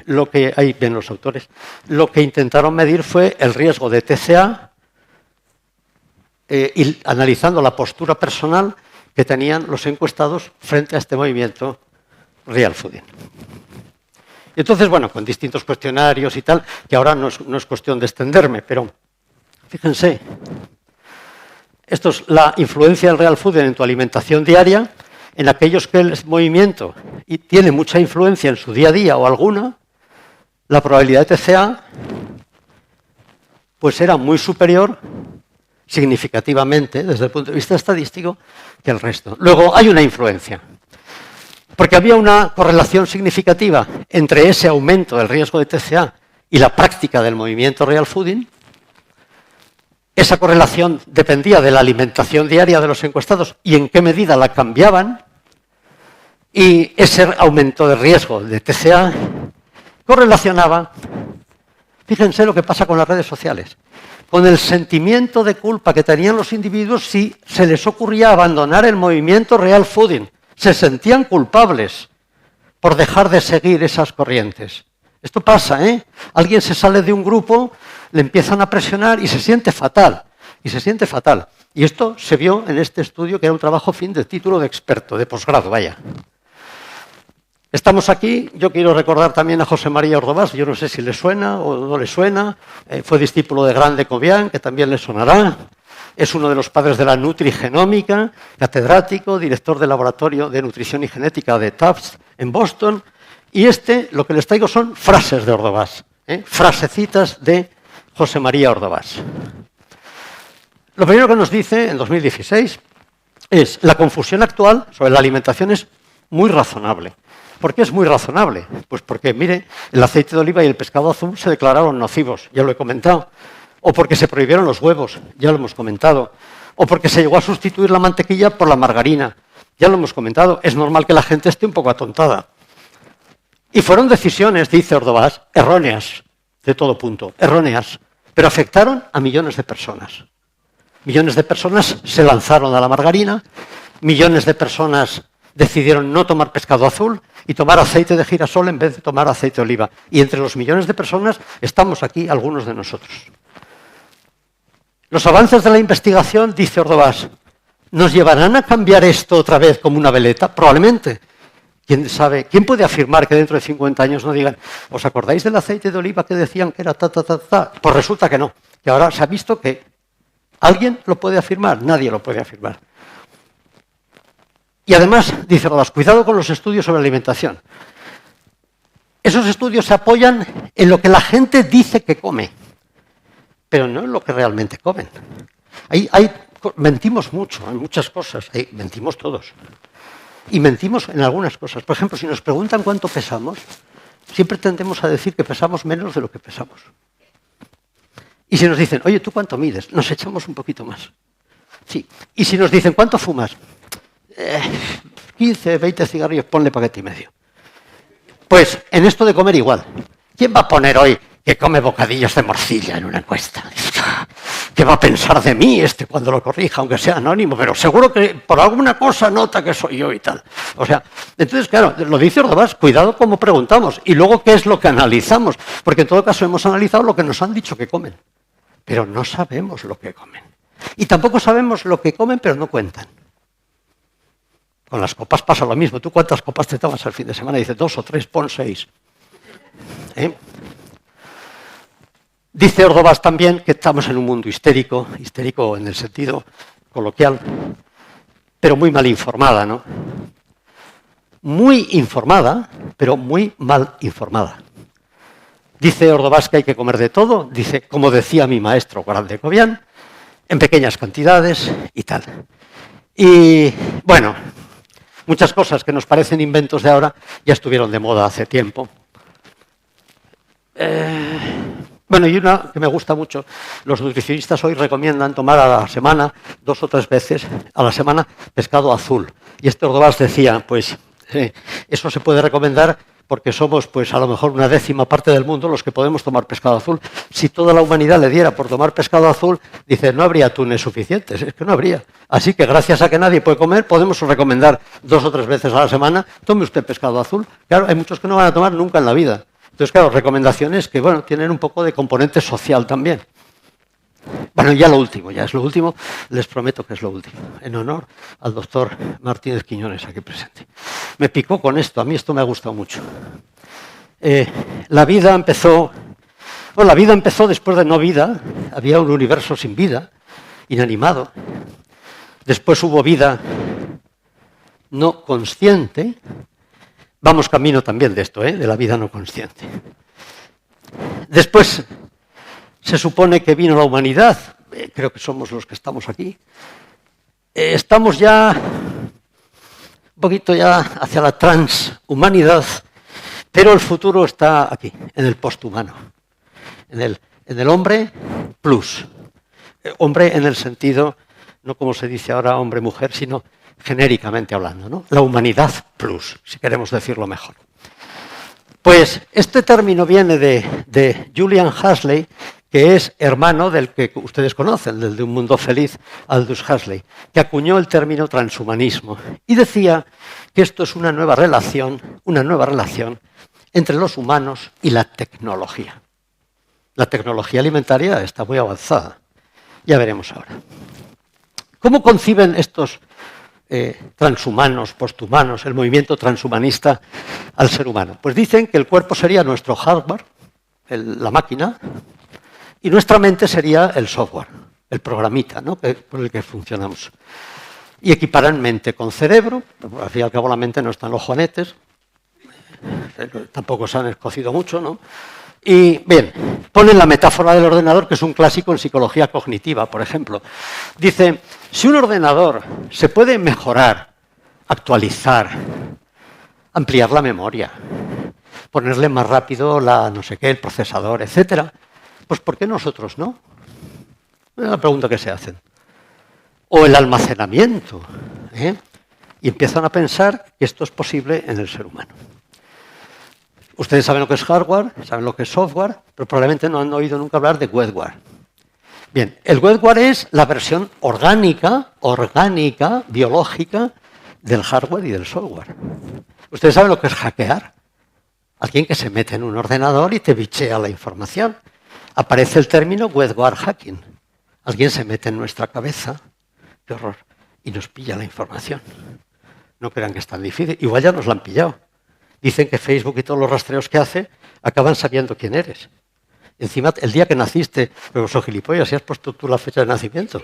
lo que, ahí ven los autores, lo que intentaron medir fue el riesgo de TCA, y analizando la postura personal que tenían los encuestados frente a este movimiento Real Fooding. Y entonces, bueno, con distintos cuestionarios y tal, que ahora no es cuestión de extenderme, pero fíjense, esto es la influencia del Real Fooding en tu alimentación diaria, en aquellos que el movimiento tiene mucha influencia en su día a día o alguna, la probabilidad de TCA pues era muy superior significativamente desde el punto de vista estadístico que el resto. Luego hay una influencia, porque había una correlación significativa entre ese aumento del riesgo de TCA y la práctica del movimiento real fooding. Esa correlación dependía de la alimentación diaria de los encuestados y en qué medida la cambiaban, y ese aumento de riesgo de TCA correlacionaba, fíjense lo que pasa con las redes sociales, con el sentimiento de culpa que tenían los individuos si se les ocurría abandonar el movimiento real fooding. Se sentían culpables por dejar de seguir esas corrientes. Esto pasa, ¿eh? Alguien se sale de un grupo, le empiezan a presionar y se siente fatal. Y se siente fatal. Y esto se vio en este estudio, que era un trabajo fin de título de experto, de posgrado, vaya. Estamos aquí, yo quiero recordar también a José María Ordovás, yo no sé si le suena o no le suena, fue discípulo de Grande Cobian, que también le sonará, es uno de los padres de la nutrigenómica, catedrático, director del Laboratorio de Nutrición y Genética de Tufts en Boston, y lo que les traigo son frases de Ordovás, frasecitas de José María Ordovás. Lo primero que nos dice en 2016 es: la confusión actual sobre la alimentación es muy razonable. ¿Por qué es muy razonable? Pues porque, mire, el aceite de oliva y el pescado azul se declararon nocivos, ya lo he comentado. O porque se prohibieron los huevos, ya lo hemos comentado. O porque se llegó a sustituir la mantequilla por la margarina, ya lo hemos comentado. Es normal que la gente esté un poco atontada. Y fueron decisiones, dice Ordovás, erróneas, de todo punto, erróneas, pero afectaron a millones de personas. Millones de personas se lanzaron a la margarina, millones de personas decidieron no tomar pescado azul y tomar aceite de girasol en vez de tomar aceite de oliva. Y entre los millones de personas estamos aquí algunos de nosotros. Los avances de la investigación, dice Ordovás, ¿nos llevarán a cambiar esto otra vez como una veleta? Probablemente. ¿Quién sabe? ¿Quién puede afirmar que dentro de 50 años no digan, ¿os acordáis del aceite de oliva que decían que era ta, ta, ta, ta? Pues resulta que no. Y ahora se ha visto que ¿alguien lo puede afirmar? Nadie lo puede afirmar. Y además, dice Ordovás, cuidado con los estudios sobre alimentación. Esos estudios se apoyan en lo que la gente dice que come, pero no en lo que realmente comen. Mentimos mucho en muchas cosas, mentimos todos. Y mentimos en algunas cosas. Por ejemplo, si nos preguntan cuánto pesamos, siempre tendemos a decir que pesamos menos de lo que pesamos. Y si nos dicen, oye, ¿tú cuánto mides? Nos echamos un poquito más. Sí. Y si nos dicen, ¿cuánto fumas? 15, 20 cigarrillos, ponle paquete y medio. Pues en esto de comer igual. ¿Quién va a poner hoy que come bocadillos de morcilla en una encuesta? ¿Qué va a pensar de mí cuando lo corrija, aunque sea anónimo? Pero seguro que por alguna cosa nota que soy yo y tal. O sea, entonces, claro, lo dice Ordovás, cuidado cómo preguntamos. Y luego, ¿qué es lo que analizamos? Porque en todo caso hemos analizado lo que nos han dicho que comen. Pero no sabemos lo que comen. Y tampoco sabemos lo que comen, pero no cuentan. Con las copas pasa lo mismo. ¿Tú cuántas copas te tomas al fin de semana? Dice 2 o 3, pon 6. Dice Ordovás también que estamos en un mundo histérico en el sentido coloquial, pero muy mal informada, ¿no? Muy informada, pero muy mal informada. Dice Ordovás que hay que comer de todo, dice, como decía mi maestro Grande Cobian, en pequeñas cantidades y tal. Y, bueno, muchas cosas que nos parecen inventos de ahora ya estuvieron de moda hace tiempo. Bueno, y una que me gusta mucho, los nutricionistas hoy recomiendan tomar a la semana, 2 o 3 veces a la semana, pescado azul. Y Ordovás decía, pues eso se puede recomendar porque somos, pues a lo mejor, una 10ª parte del mundo los que podemos tomar pescado azul. Si toda la humanidad le diera por tomar pescado azul, dice, no habría atunes suficientes, es que no habría. Así que gracias a que nadie puede comer, podemos recomendar 2 o 3 veces a la semana, tome usted pescado azul. Claro, hay muchos que no van a tomar nunca en la vida. Entonces, claro, recomendaciones que, bueno, tienen un poco de componente social también. Bueno, ya es lo último, les prometo que es lo último, en honor al doctor Martínez Quiñones aquí presente. Me picó con esto, a mí esto me ha gustado mucho. La vida empezó después de no vida, había un universo sin vida, inanimado. Después hubo vida no consciente. Vamos camino también de esto, de la vida no consciente. Después se supone que vino la humanidad, creo que somos los que estamos aquí. Estamos ya un poquito ya hacia la transhumanidad, pero el futuro está aquí, en el posthumano, en el hombre plus. Hombre en el sentido, no como se dice ahora hombre-mujer, sino genéricamente hablando, ¿no? La humanidad plus, si queremos decirlo mejor. Pues este término viene de Julian Huxley, que es hermano del que ustedes conocen, del de Un Mundo Feliz, Aldous Huxley, que acuñó el término transhumanismo y decía que esto es una nueva relación entre los humanos y la tecnología. La tecnología alimentaria está muy avanzada. Ya veremos ahora. ¿Cómo conciben estos transhumanos, posthumanos, el movimiento transhumanista al ser humano? Pues dicen que el cuerpo sería nuestro hardware, la máquina, y nuestra mente sería el software, el programita, ¿no? Con el que funcionamos. Y equiparan mente con cerebro, al fin y al cabo la mente no está en los juanetes, tampoco se han escocido mucho, ¿no? Y bien, ponen la metáfora del ordenador, que es un clásico en psicología cognitiva, por ejemplo. Dice, si un ordenador se puede mejorar, actualizar, ampliar la memoria, ponerle más rápido la no sé qué, el procesador, etcétera, pues ¿por qué nosotros no? Es la pregunta que se hacen. O el almacenamiento, ¿eh? Y empiezan a pensar que esto es posible en el ser humano. Ustedes saben lo que es hardware, saben lo que es software, pero probablemente no han oído nunca hablar de wetware. Bien, el wetware es la versión orgánica, biológica, del hardware y del software. Ustedes saben lo que es hackear. Alguien que se mete en un ordenador y te bichea la información. Aparece el término wetware hacking. Alguien se mete en nuestra cabeza, qué horror, y nos pilla la información. No crean que es tan difícil, igual ya nos la han pillado. Dicen que Facebook y todos los rastreos que hace acaban sabiendo quién eres. Encima, el día que naciste, pero sos gilipollas, si has puesto tú la fecha de nacimiento.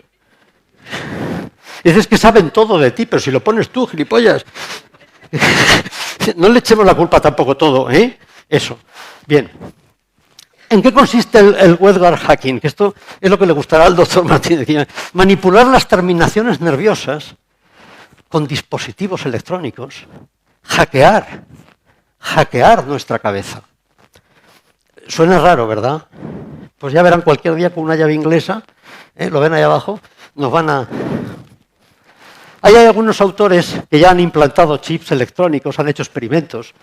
Dices que saben todo de ti, pero si lo pones tú, gilipollas. No le echemos la culpa tampoco todo, ¿eh? Eso. Bien. ¿En qué consiste el wetware hacking? Que esto es lo que le gustará al doctor Martínez. Manipular las terminaciones nerviosas con dispositivos electrónicos. Hackear nuestra cabeza. Suena raro, ¿verdad? Pues ya verán cualquier día con una llave inglesa, lo ven ahí abajo, nos van a... Hay algunos autores que ya han implantado chips electrónicos, han hecho experimentos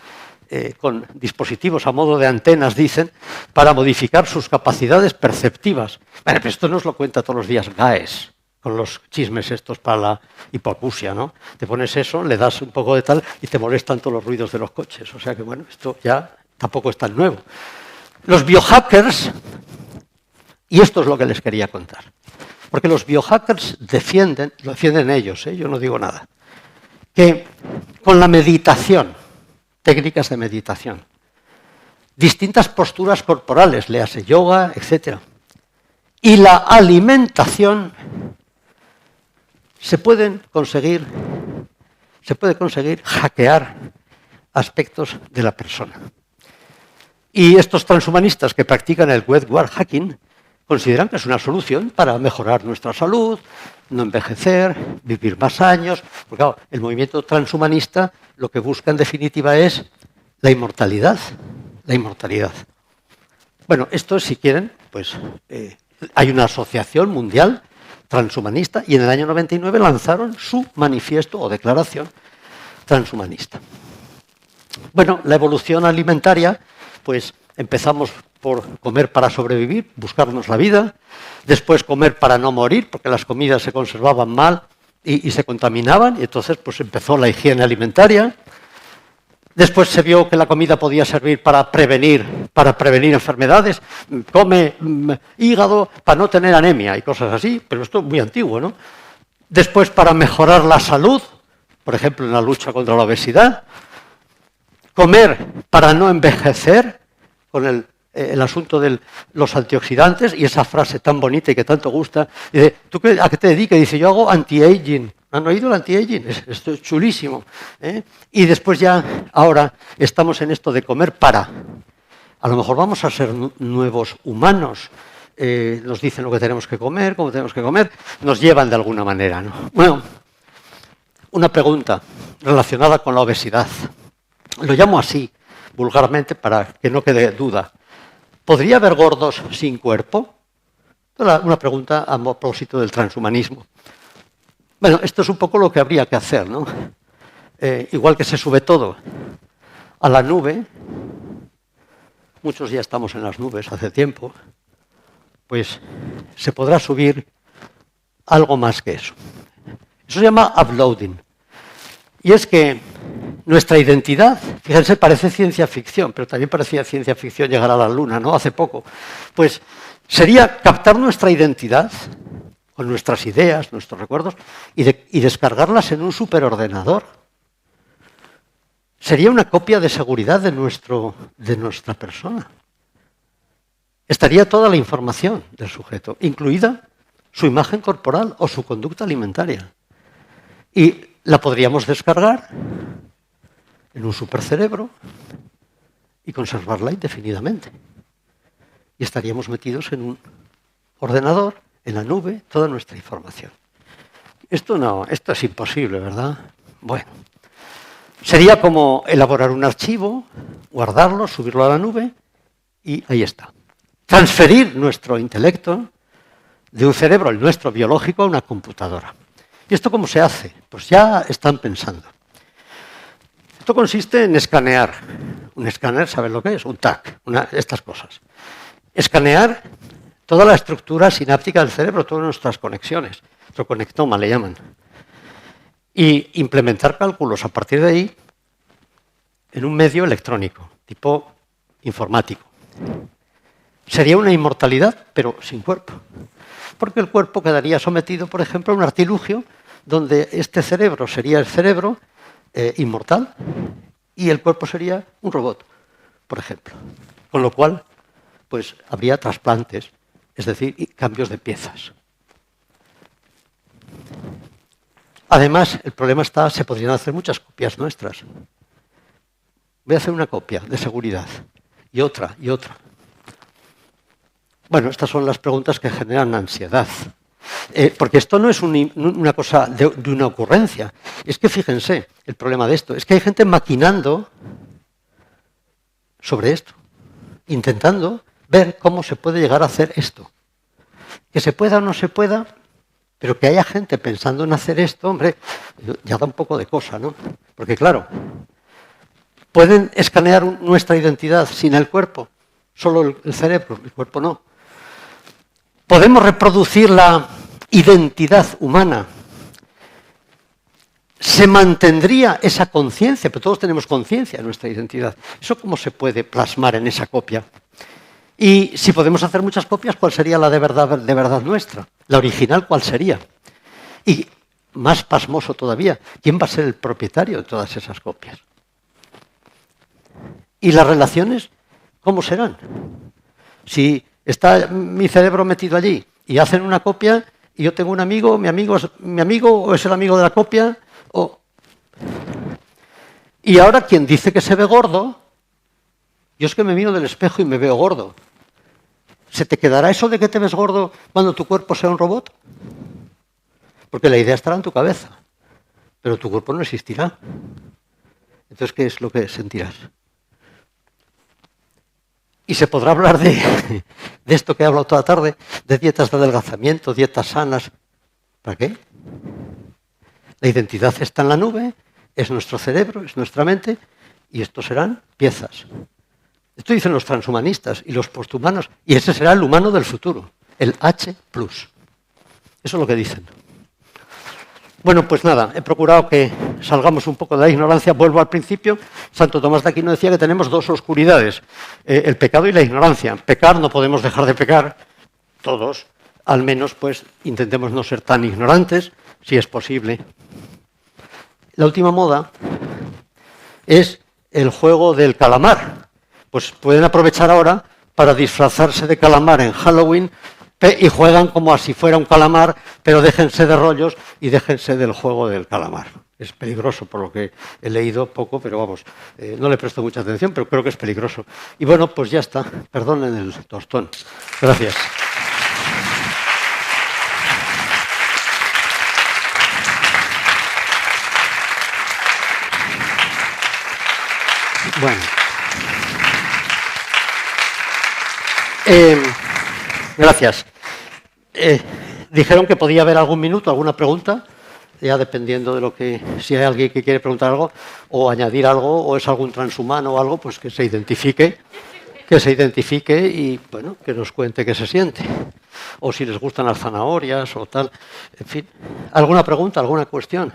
con dispositivos a modo de antenas, dicen, para modificar sus capacidades perceptivas. Bueno, pero esto nos lo cuenta todos los días Gaes, con los chismes estos para la hipoacusia, ¿no? Te pones eso, le das un poco de tal y te molestan todos los ruidos de los coches. O sea que, bueno, esto ya tampoco es tan nuevo. Los biohackers, y esto es lo que les quería contar, porque los biohackers lo defienden ellos, yo no digo nada, que con la meditación, técnicas de meditación, distintas posturas corporales, léase yoga, etc., y la alimentación, se puede conseguir hackear aspectos de la persona. Y estos transhumanistas que practican el wetware hacking consideran que es una solución para mejorar nuestra salud, no envejecer, vivir más años. Porque claro, el movimiento transhumanista lo que busca en definitiva es la inmortalidad. La inmortalidad. Bueno, esto si quieren, pues hay una asociación mundial transhumanista y en el año 99 lanzaron su manifiesto o declaración transhumanista. Bueno, la evolución alimentaria, pues empezamos por comer para sobrevivir, buscarnos la vida, después comer para no morir, porque las comidas se conservaban mal y se contaminaban, y entonces pues empezó la higiene alimentaria. Después se vio que la comida podía servir para prevenir enfermedades. Come hígado para no tener anemia y cosas así, pero esto es muy antiguo, ¿no? Después para mejorar la salud, por ejemplo en la lucha contra la obesidad. Comer para no envejecer, con el asunto de los antioxidantes y esa frase tan bonita y que tanto gusta. Dice, ¿tú a qué te dedicas? Dice, yo hago anti-aging. ¿Han oído el anti-aging? Esto es chulísimo. Y después ya, ahora, estamos en esto de comer para. A lo mejor vamos a ser nuevos humanos. Nos dicen lo que tenemos que comer, cómo tenemos que comer, nos llevan de alguna manera, ¿no? Bueno, una pregunta relacionada con la obesidad. Lo llamo así, vulgarmente, para que no quede duda. ¿Podría haber gordos sin cuerpo? Una pregunta a propósito del transhumanismo. Bueno, esto es un poco lo que habría que hacer, ¿no? Igual que se sube todo a la nube, muchos ya estamos en las nubes hace tiempo, pues se podrá subir algo más que eso. Eso se llama uploading. Y es que nuestra identidad, fíjense, parece ciencia ficción, pero también parecía ciencia ficción llegar a la Luna, ¿no? Hace poco. Pues sería captar nuestra identidad con nuestras ideas, nuestros recuerdos, y descargarlas en un superordenador. Sería una copia de seguridad de nuestra persona. Estaría toda la información del sujeto, incluida su imagen corporal o su conducta alimentaria. Y la podríamos descargar en un supercerebro y conservarla indefinidamente. Y estaríamos metidos en un ordenador, en la nube, toda nuestra información. Esto es imposible, ¿verdad? Bueno, sería como elaborar un archivo, guardarlo, subirlo a la nube y ahí está. Transferir nuestro intelecto de un cerebro, el nuestro biológico, a una computadora. ¿Y esto cómo se hace? Pues ya están pensando. Esto consiste en escanear. Un escáner, ¿saben lo que es? Un TAC, estas cosas. Escanear toda la estructura sináptica del cerebro, todas nuestras conexiones. Nuestro conectoma le llaman. Y implementar cálculos a partir de ahí en un medio electrónico, tipo informático. Sería una inmortalidad, pero sin cuerpo. Porque el cuerpo quedaría sometido, por ejemplo, a un artilugio donde este cerebro sería el cerebro inmortal y el cuerpo sería un robot, por ejemplo. Con lo cual, pues habría trasplantes, es decir, cambios de piezas. Además, el problema está, se podrían hacer muchas copias nuestras. Voy a hacer una copia de seguridad y otra y otra. Bueno, estas son las preguntas que generan ansiedad. Porque esto no es una cosa de una ocurrencia. Es que fíjense, el problema de esto es que hay gente maquinando sobre esto, intentando ver cómo se puede llegar a hacer esto. Que se pueda o no se pueda, pero que haya gente pensando en hacer esto, hombre, ya da un poco de cosa, ¿no? Porque claro, pueden escanear nuestra identidad sin el cuerpo, solo el cerebro, el cuerpo no. Podemos reproducir la identidad humana. Se mantendría esa conciencia, pero todos tenemos conciencia de nuestra identidad. ¿Eso cómo se puede plasmar en esa copia? Y si podemos hacer muchas copias, ¿cuál sería la de verdad nuestra? La original, ¿cuál sería? Y más pasmoso todavía, ¿quién va a ser el propietario de todas esas copias? ¿Y las relaciones cómo serán? Si está mi cerebro metido allí y hacen una copia y yo tengo un amigo, mi amigo o es el amigo de la copia. Y ahora quien dice que se ve gordo, yo es que me miro del espejo y me veo gordo. ¿Se te quedará eso de que te ves gordo cuando tu cuerpo sea un robot? Porque la idea estará en tu cabeza, pero tu cuerpo no existirá. Entonces, ¿qué es lo que sentirás? Y se podrá hablar de esto que he hablado toda la tarde, de dietas de adelgazamiento, dietas sanas. ¿Para qué? La identidad está en la nube, es nuestro cerebro, es nuestra mente, y esto serán piezas. Esto dicen los transhumanistas y los posthumanos, y ese será el humano del futuro, el H+. Eso es lo que dicen. Bueno, pues nada, he procurado que salgamos un poco de la ignorancia. Vuelvo al principio. Santo Tomás de Aquino decía que tenemos dos oscuridades, el pecado y la ignorancia. Pecar, no podemos dejar de pecar, todos. Al menos, pues, intentemos no ser tan ignorantes, si es posible. La última moda es el juego del calamar. Pues pueden aprovechar ahora para disfrazarse de calamar en Halloween y juegan como si fuera un calamar, pero déjense de rollos y déjense del juego del calamar. Es peligroso, por lo que he leído poco, pero vamos, no le presto mucha atención, pero creo que es peligroso. Y bueno, pues ya está. Perdonen el tostón. Gracias. Bueno. Gracias. Dijeron que podía haber algún minuto, alguna pregunta, ya dependiendo de lo que, si hay alguien que quiere preguntar algo, o añadir algo, o es algún transhumano o algo, pues que se identifique y, bueno, que nos cuente qué se siente. O si les gustan las zanahorias o tal. En fin, ¿alguna pregunta, alguna cuestión?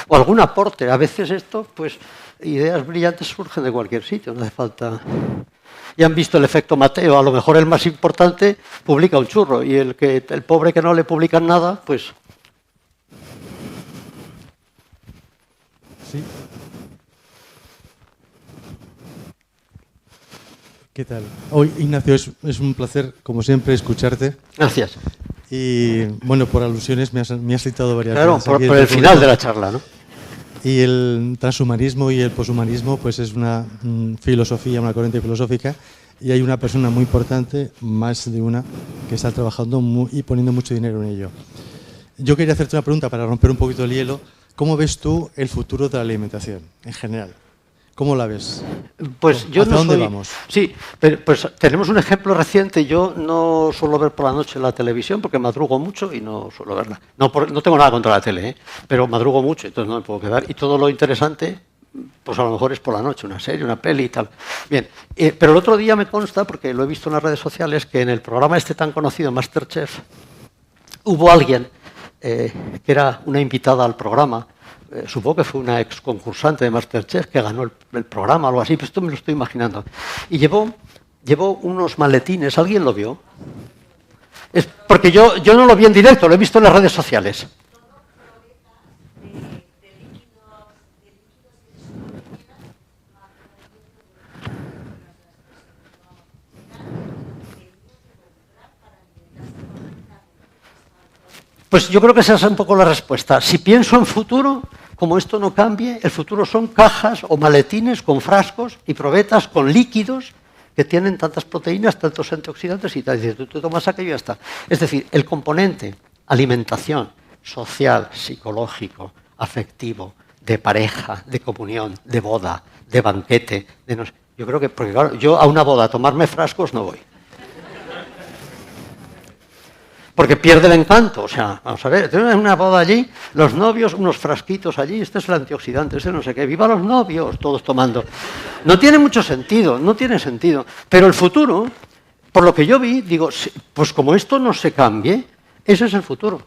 O algún aporte. A veces esto, pues, ideas brillantes surgen de cualquier sitio, no hace falta... Ya han visto el efecto Mateo, a lo mejor el más importante publica un churro y el pobre que no le publican nada, pues... Sí. ¿Qué tal? Hoy, Ignacio, es un placer, como siempre, escucharte. Gracias. Y, bueno, por alusiones me has citado varias veces. Claro, por el final de la charla, ¿no? Y el transhumanismo y el poshumanismo, pues es una filosofía, una corriente filosófica, y hay una persona muy importante, más de una, que está trabajando y poniendo mucho dinero en ello. Yo quería hacerte una pregunta para romper un poquito el hielo. ¿Cómo ves tú el futuro de la alimentación en general? ¿Cómo la ves? Pues yo ¿Hacia dónde vamos? Sí, pero pues tenemos un ejemplo reciente. Yo no suelo ver por la noche la televisión porque madrugo mucho y no suelo verla. No tengo nada contra la tele, pero madrugo mucho, entonces no me puedo quedar. Y todo lo interesante, pues a lo mejor es por la noche, una serie, una peli y tal. Bien, pero el otro día me consta, porque lo he visto en las redes sociales, que en el programa este tan conocido, Masterchef, hubo alguien que era una invitada al programa. Supongo que fue una ex concursante de Masterchef que ganó el programa o algo así, pero esto me lo estoy imaginando. Y llevó unos maletines, ¿alguien lo vio? Porque yo no lo vi en directo, lo he visto en las redes sociales. Pues yo creo que esa es un poco la respuesta. Si pienso en futuro, como esto no cambie, el futuro son cajas o maletines con frascos y probetas con líquidos que tienen tantas proteínas, tantos antioxidantes y tal. Y tú tomas aquello y ya está. Es decir, el componente alimentación, social, psicológico, afectivo, de pareja, de comunión, de boda, de banquete, yo creo que, porque claro, yo a una boda a tomarme frascos no voy. Porque pierde el encanto. O sea, vamos a ver, tienes una boda allí, los novios, unos frasquitos allí, este es el antioxidante, este no sé qué, ¡viva los novios! Todos tomando. No tiene mucho sentido, no tiene sentido. Pero el futuro, por lo que yo vi, digo, pues como esto no se cambie, ese es el futuro.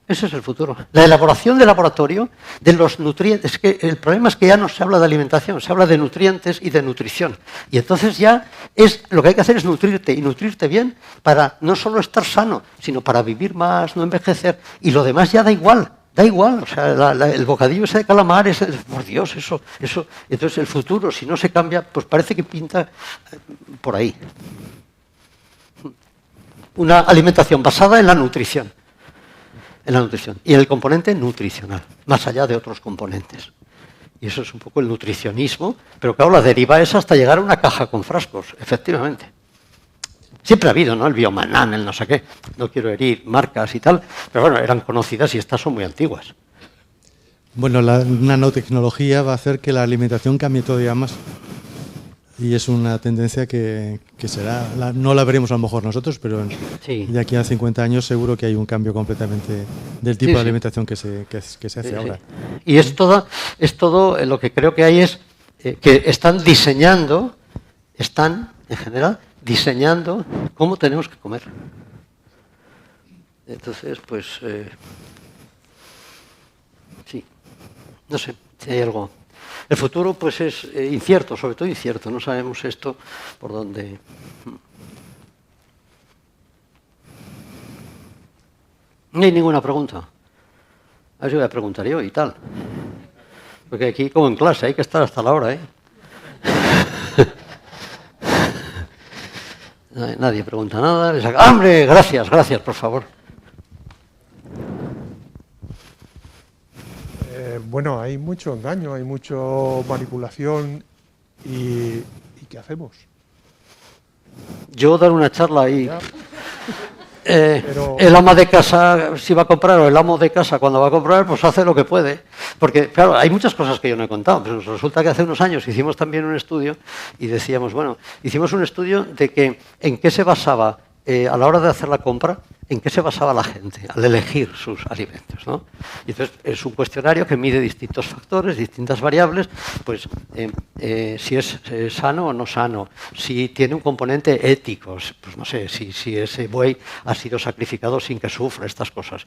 Ese es el futuro. La elaboración de laboratorio de los nutrientes. Es que el problema es que ya no se habla de alimentación, se habla de nutrientes y de nutrición. Y entonces ya lo que hay que hacer es nutrirte, y nutrirte bien para no solo estar sano, sino para vivir más, no envejecer. Y lo demás ya da igual. Da igual, o sea, el bocadillo ese de calamar, por Dios, eso. Entonces el futuro, si no se cambia, pues parece que pinta por ahí. Una alimentación basada en la nutrición. En la nutrición. Y en el componente nutricional, más allá de otros componentes. Y eso es un poco el nutricionismo, pero claro, la deriva es hasta llegar a una caja con frascos, efectivamente. Siempre ha habido, ¿no? El Biomanán, el no sé qué. No quiero herir marcas y tal, pero bueno, eran conocidas y estas son muy antiguas. Bueno, la nanotecnología va a hacer que la alimentación cambie todavía más. Y es una tendencia que será, no la veremos a lo mejor nosotros, pero sí. De aquí a 50 años seguro que hay un cambio completamente del tipo de alimentación que se hace ahora. Y es todo, lo que creo que hay es que están en general, diseñando cómo tenemos que comer. Entonces, pues, sí, no sé si hay algo. El futuro pues es incierto, sobre todo incierto, no sabemos esto por dónde. No hay ninguna pregunta. A ver si voy a preguntar yo y tal. Porque aquí, como en clase, hay que estar hasta la hora, ¿eh? Nadie pregunta nada. ¡Hombre! Gracias, por favor. Bueno, hay mucho engaño, hay mucho manipulación y ¿qué hacemos? Yo dar una charla ahí. Pero... El ama de casa, si va a comprar, o el amo de casa cuando va a comprar, pues hace lo que puede. Porque, claro, hay muchas cosas que yo no he contado. Pero resulta que hace unos años hicimos también un estudio y decíamos, bueno, hicimos un estudio de que en qué se basaba, a la hora de hacer la compra, en qué se basaba la gente al elegir sus alimentos, ¿no? Y entonces es un cuestionario que mide distintos factores, distintas variables, pues si es sano o no sano, si tiene un componente ético, pues no sé, si ese buey ha sido sacrificado sin que sufra, estas cosas.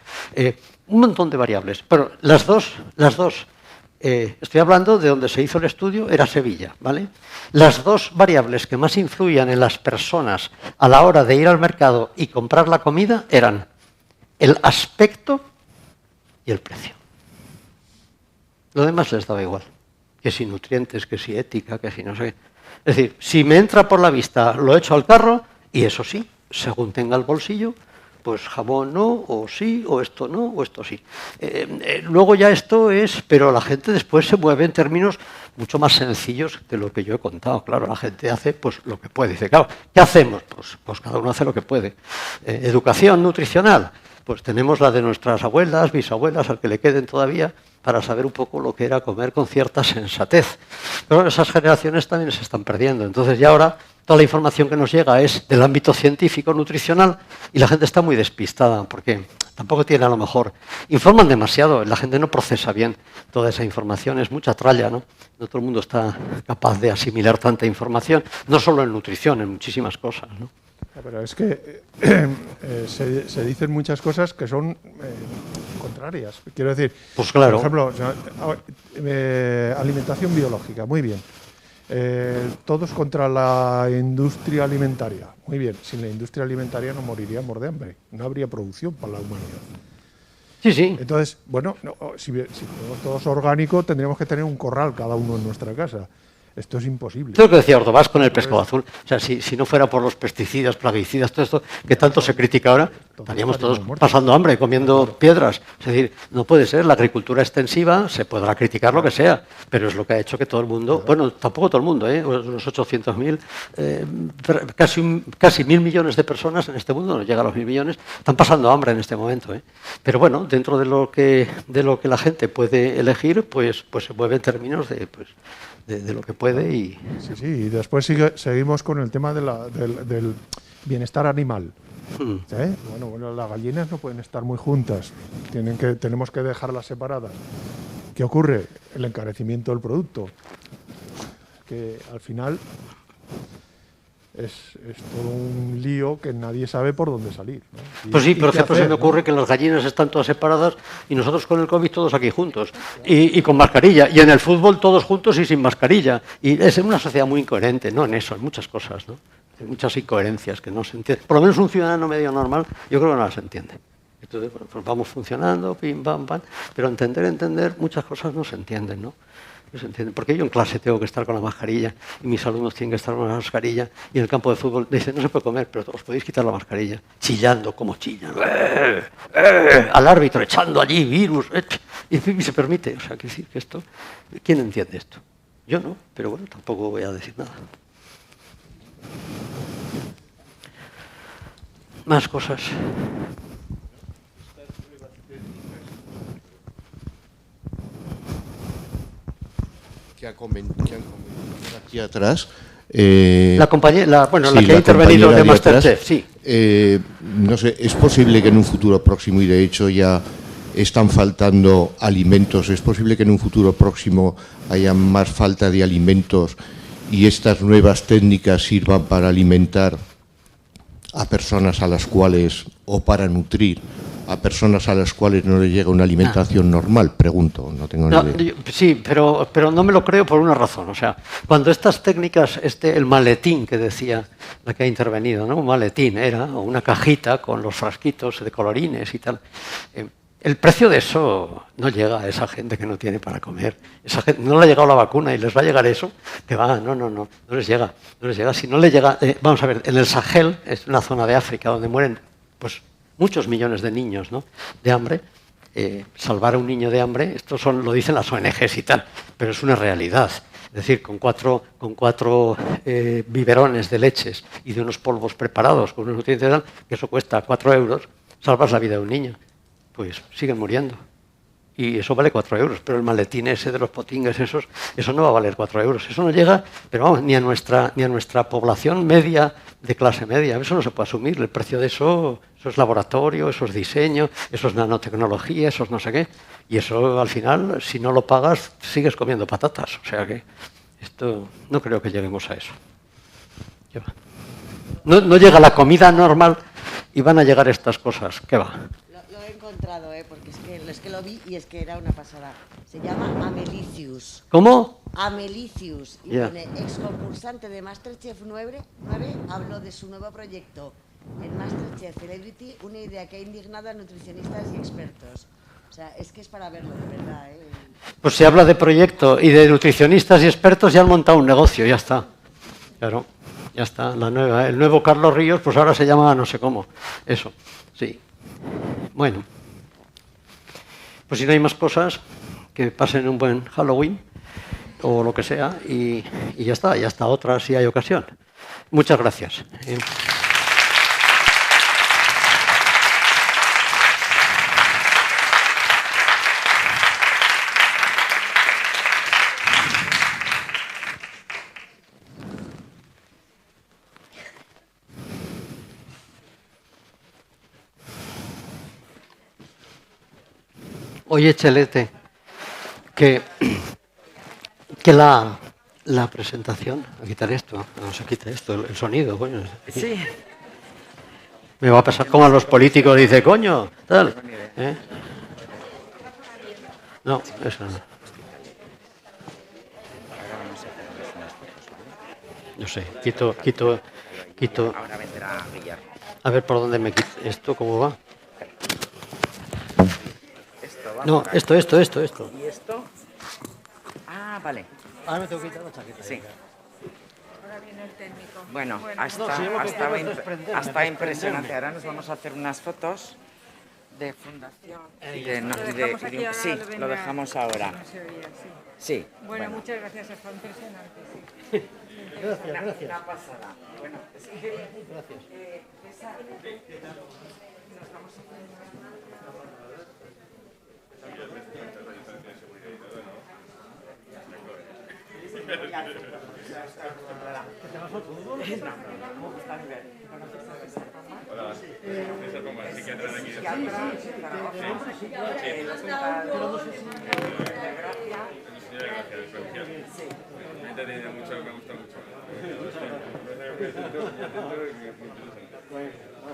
Un montón de variables, pero las dos, estoy hablando de donde se hizo el estudio, era Sevilla, ¿vale? Las dos variables que más influían en las personas a la hora de ir al mercado y comprar la comida eran el aspecto y el precio. Lo demás les daba igual, que si nutrientes, que si ética, que si no sé. Es decir, si me entra por la vista, lo echo al carro y eso sí, según tenga el bolsillo, pues jabón no, o sí, o esto no, o esto sí. Luego ya esto es, pero la gente después se mueve en términos mucho más sencillos de lo que yo he contado. Claro, la gente hace pues lo que puede. Dice, claro, ¿qué hacemos? Pues cada uno hace lo que puede. Educación nutricional, pues tenemos la de nuestras abuelas, bisabuelas, al que le queden todavía, para saber un poco lo que era comer con cierta sensatez. Pero esas generaciones también se están perdiendo. Entonces ya ahora toda la información que nos llega es del ámbito científico, nutricional, y la gente está muy despistada, porque tampoco tiene a lo mejor... Informan demasiado, la gente no procesa bien toda esa información, es mucha tralla, ¿no? No todo el mundo está capaz de asimilar tanta información, no solo en nutrición, en muchísimas cosas, ¿no? Pero es que se dicen muchas cosas que son contrarias. Quiero decir, pues claro. Por ejemplo, alimentación biológica, muy bien. Todos contra la industria alimentaria. Muy bien, sin la industria alimentaria no moriríamos de hambre, no habría producción para la humanidad. Sí, sí. Entonces, bueno, si fuéramos todos orgánicos, tendríamos que tener un corral cada uno en nuestra casa. Esto es imposible. Esto es lo que decía Ordovás con el pescado azul. O sea, si no fuera por los pesticidas, plaguicidas, todo esto que tanto se critica ahora, estaríamos todos pasando hambre, comiendo piedras. Es decir, no puede ser. La agricultura extensiva, se podrá criticar lo que sea, pero es lo que ha hecho que todo el mundo, bueno, tampoco todo el mundo, unos 800.000, casi 1.000 millones de personas en este mundo, no llega a los 1.000 millones, están pasando hambre en este momento. Pero bueno, dentro de lo que la gente puede elegir, pues se mueve en términos de lo que puede y... Sí, y después seguimos con el tema del bienestar animal. Bueno, las gallinas no pueden estar muy juntas, tenemos que dejarlas separadas. ¿Qué ocurre? El encarecimiento del producto, que al final es todo un lío que nadie sabe por dónde salir, ¿no? Pues sí, por ejemplo, se me ocurre que las gallinas están todas separadas y nosotros con el COVID todos aquí juntos y con mascarilla, y en el fútbol todos juntos y sin mascarilla. Y es una sociedad muy incoherente, no en eso, en muchas cosas, ¿no? Hay muchas incoherencias que no se entienden. Por lo menos un ciudadano medio normal, yo creo que no las entiende. Entonces, bueno, pues vamos funcionando, pim, pam, pam, pero entender, muchas cosas no se entienden, ¿no? Porque yo en clase tengo que estar con la mascarilla y mis alumnos tienen que estar con la mascarilla, y en el campo de fútbol dicen no se puede comer, pero os podéis quitar la mascarilla, chillando como chillan, al árbitro echando allí virus, y se permite. O sea, que decir que esto, ¿quién entiende esto? Yo no, pero bueno, tampoco voy a decir nada. Más cosas. Que han comentado aquí atrás. La compañera, sí, la que ha intervenido de Masterchef, sí. No sé, ¿es posible que en un futuro próximo, y de hecho ya están faltando alimentos, es posible que en un futuro próximo haya más falta de alimentos y estas nuevas técnicas sirvan para alimentar a personas a las cuales, o para nutrir a personas a las cuales no les llega una alimentación normal? Pregunto, no tengo ni idea. Sí, pero no me lo creo por una razón. O sea, cuando estas técnicas, el maletín que decía la que ha intervenido, ¿no? Un maletín era, o una cajita con los frasquitos de colorines y tal. El precio de eso no llega a esa gente que no tiene para comer. Esa gente, no le ha llegado la vacuna y les va a llegar eso. Que va, no les llega. No les llega. Si no le llega, vamos a ver, en el Sahel, es una zona de África donde mueren pues muchos millones de niños, ¿no?, de hambre. Salvar a un niño de hambre, esto lo dicen las ONGs y tal, pero es una realidad. Es decir, con cuatro biberones de leches y de unos polvos preparados con unos nutrientes y tal, que eso cuesta 4 euros, salvas la vida de un niño. Pues siguen muriendo. Y eso vale 4 euros, pero el maletín ese de los potingues esos, eso no va a valer 4 euros. Eso no llega, pero vamos, ni a nuestra población media, de clase media. Eso no se puede asumir. El precio de eso es laboratorio, eso es diseño, eso es nanotecnología, eso es no sé qué. Y eso al final, si no lo pagas, sigues comiendo patatas. O sea que esto no creo que lleguemos a eso. No llega la comida normal y van a llegar estas cosas. ¿Qué va? Lo he encontrado, porque es que lo vi y es que era una pasada. Se llama Amelicius. ¿Cómo? Amelicius. Y Yeah. pone, ex concursante de MasterChef 9, habló de su nuevo proyecto en MasterChef Celebrity, una idea que ha indignado a nutricionistas y expertos. O sea, es que es para verlo, de verdad. Pues se habla de proyecto y de nutricionistas y expertos y han montado un negocio, ya está. Claro, ya está. El nuevo Carlos Ríos, pues ahora se llama no sé cómo. Eso, sí. Bueno. Pues si no hay más cosas, que pasen un buen Halloween o lo que sea y ya está. Y hasta otra si hay ocasión. Muchas gracias. Oye, Chelete, que la presentación, a quitar esto, no se quita esto, el sonido, coño. Sí. Me va a pasar como a los políticos, dice, coño, tal. ¿Eh? No, eso no. No sé, quito. Ahora vendrá Guillermo. A ver por dónde me quito esto, ¿cómo va? Esto va No, por aquí. esto. ¿Y esto? Ah, vale. Ahora me tengo que quitar la chaqueta. Sí. Ahora viene el técnico. Bueno, No, si yo lo que quiero es desprenderme, hasta impresionante. Ahora nos vamos a hacer unas fotos de fundación. Y de, Lo dejamos aquí ahora, sí, venga. lo dejamos ahora. No se oía, sí. Sí. Bueno, muchas gracias, está impresionante, sí. Gracias. Una pasada. Bueno, es que... Gracias. Nos vamos a hacer...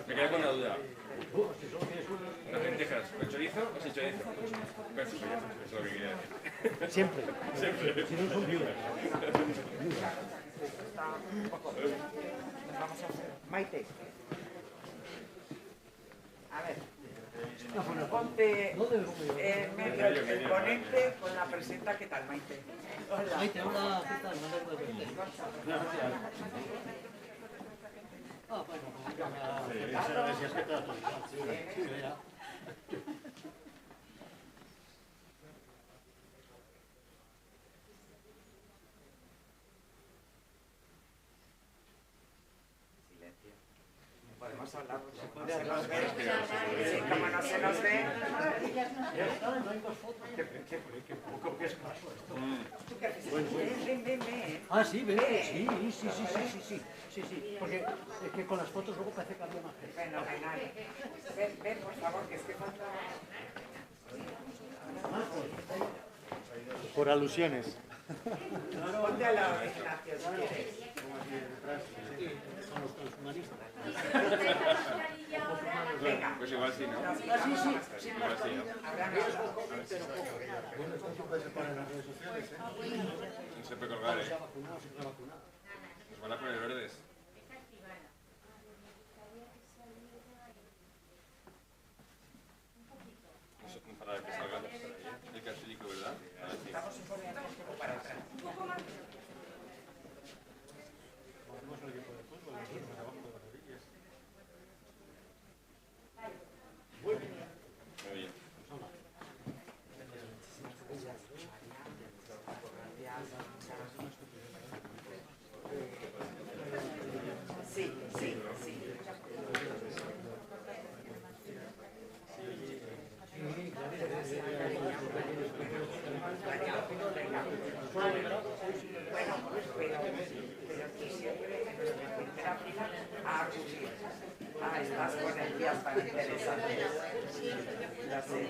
Me queda con una duda. ¿Las lentejas con chorizo o sin chorizo? Eso es lo que quería decir. Siempre. Si no son viudas. Maite. A ver. Ponte en medio el ponente con la presenta. ¿Qué tal, Maite? Hola. Maite, hola, ¿qué tal? Me alegro de verte. Gracias. Ah, bueno, pues ya me ha quedado todo. Sí, ya. Podemos hablar, no se nos ve. Sí, como no se nos ve. Ven. Ah, sí, ven. Sí. Porque es que con las fotos luego parece que había más gente. Fenomenal. Ven, por favor, que es que falta... Por alusiones. Ponte al lado de Ignacio, si quieres. Son los transhumanistas. Venga. Pues igual sí, ¿no? Sí. Igual sí, ¿no? No se puede colgar, ¿eh? Nos van a poner verdes. Sí, sí, sí. Bueno, pero tú siempre en nuestra primera fila a acudir. Ah, estás con el día tan interesante. Ya sé.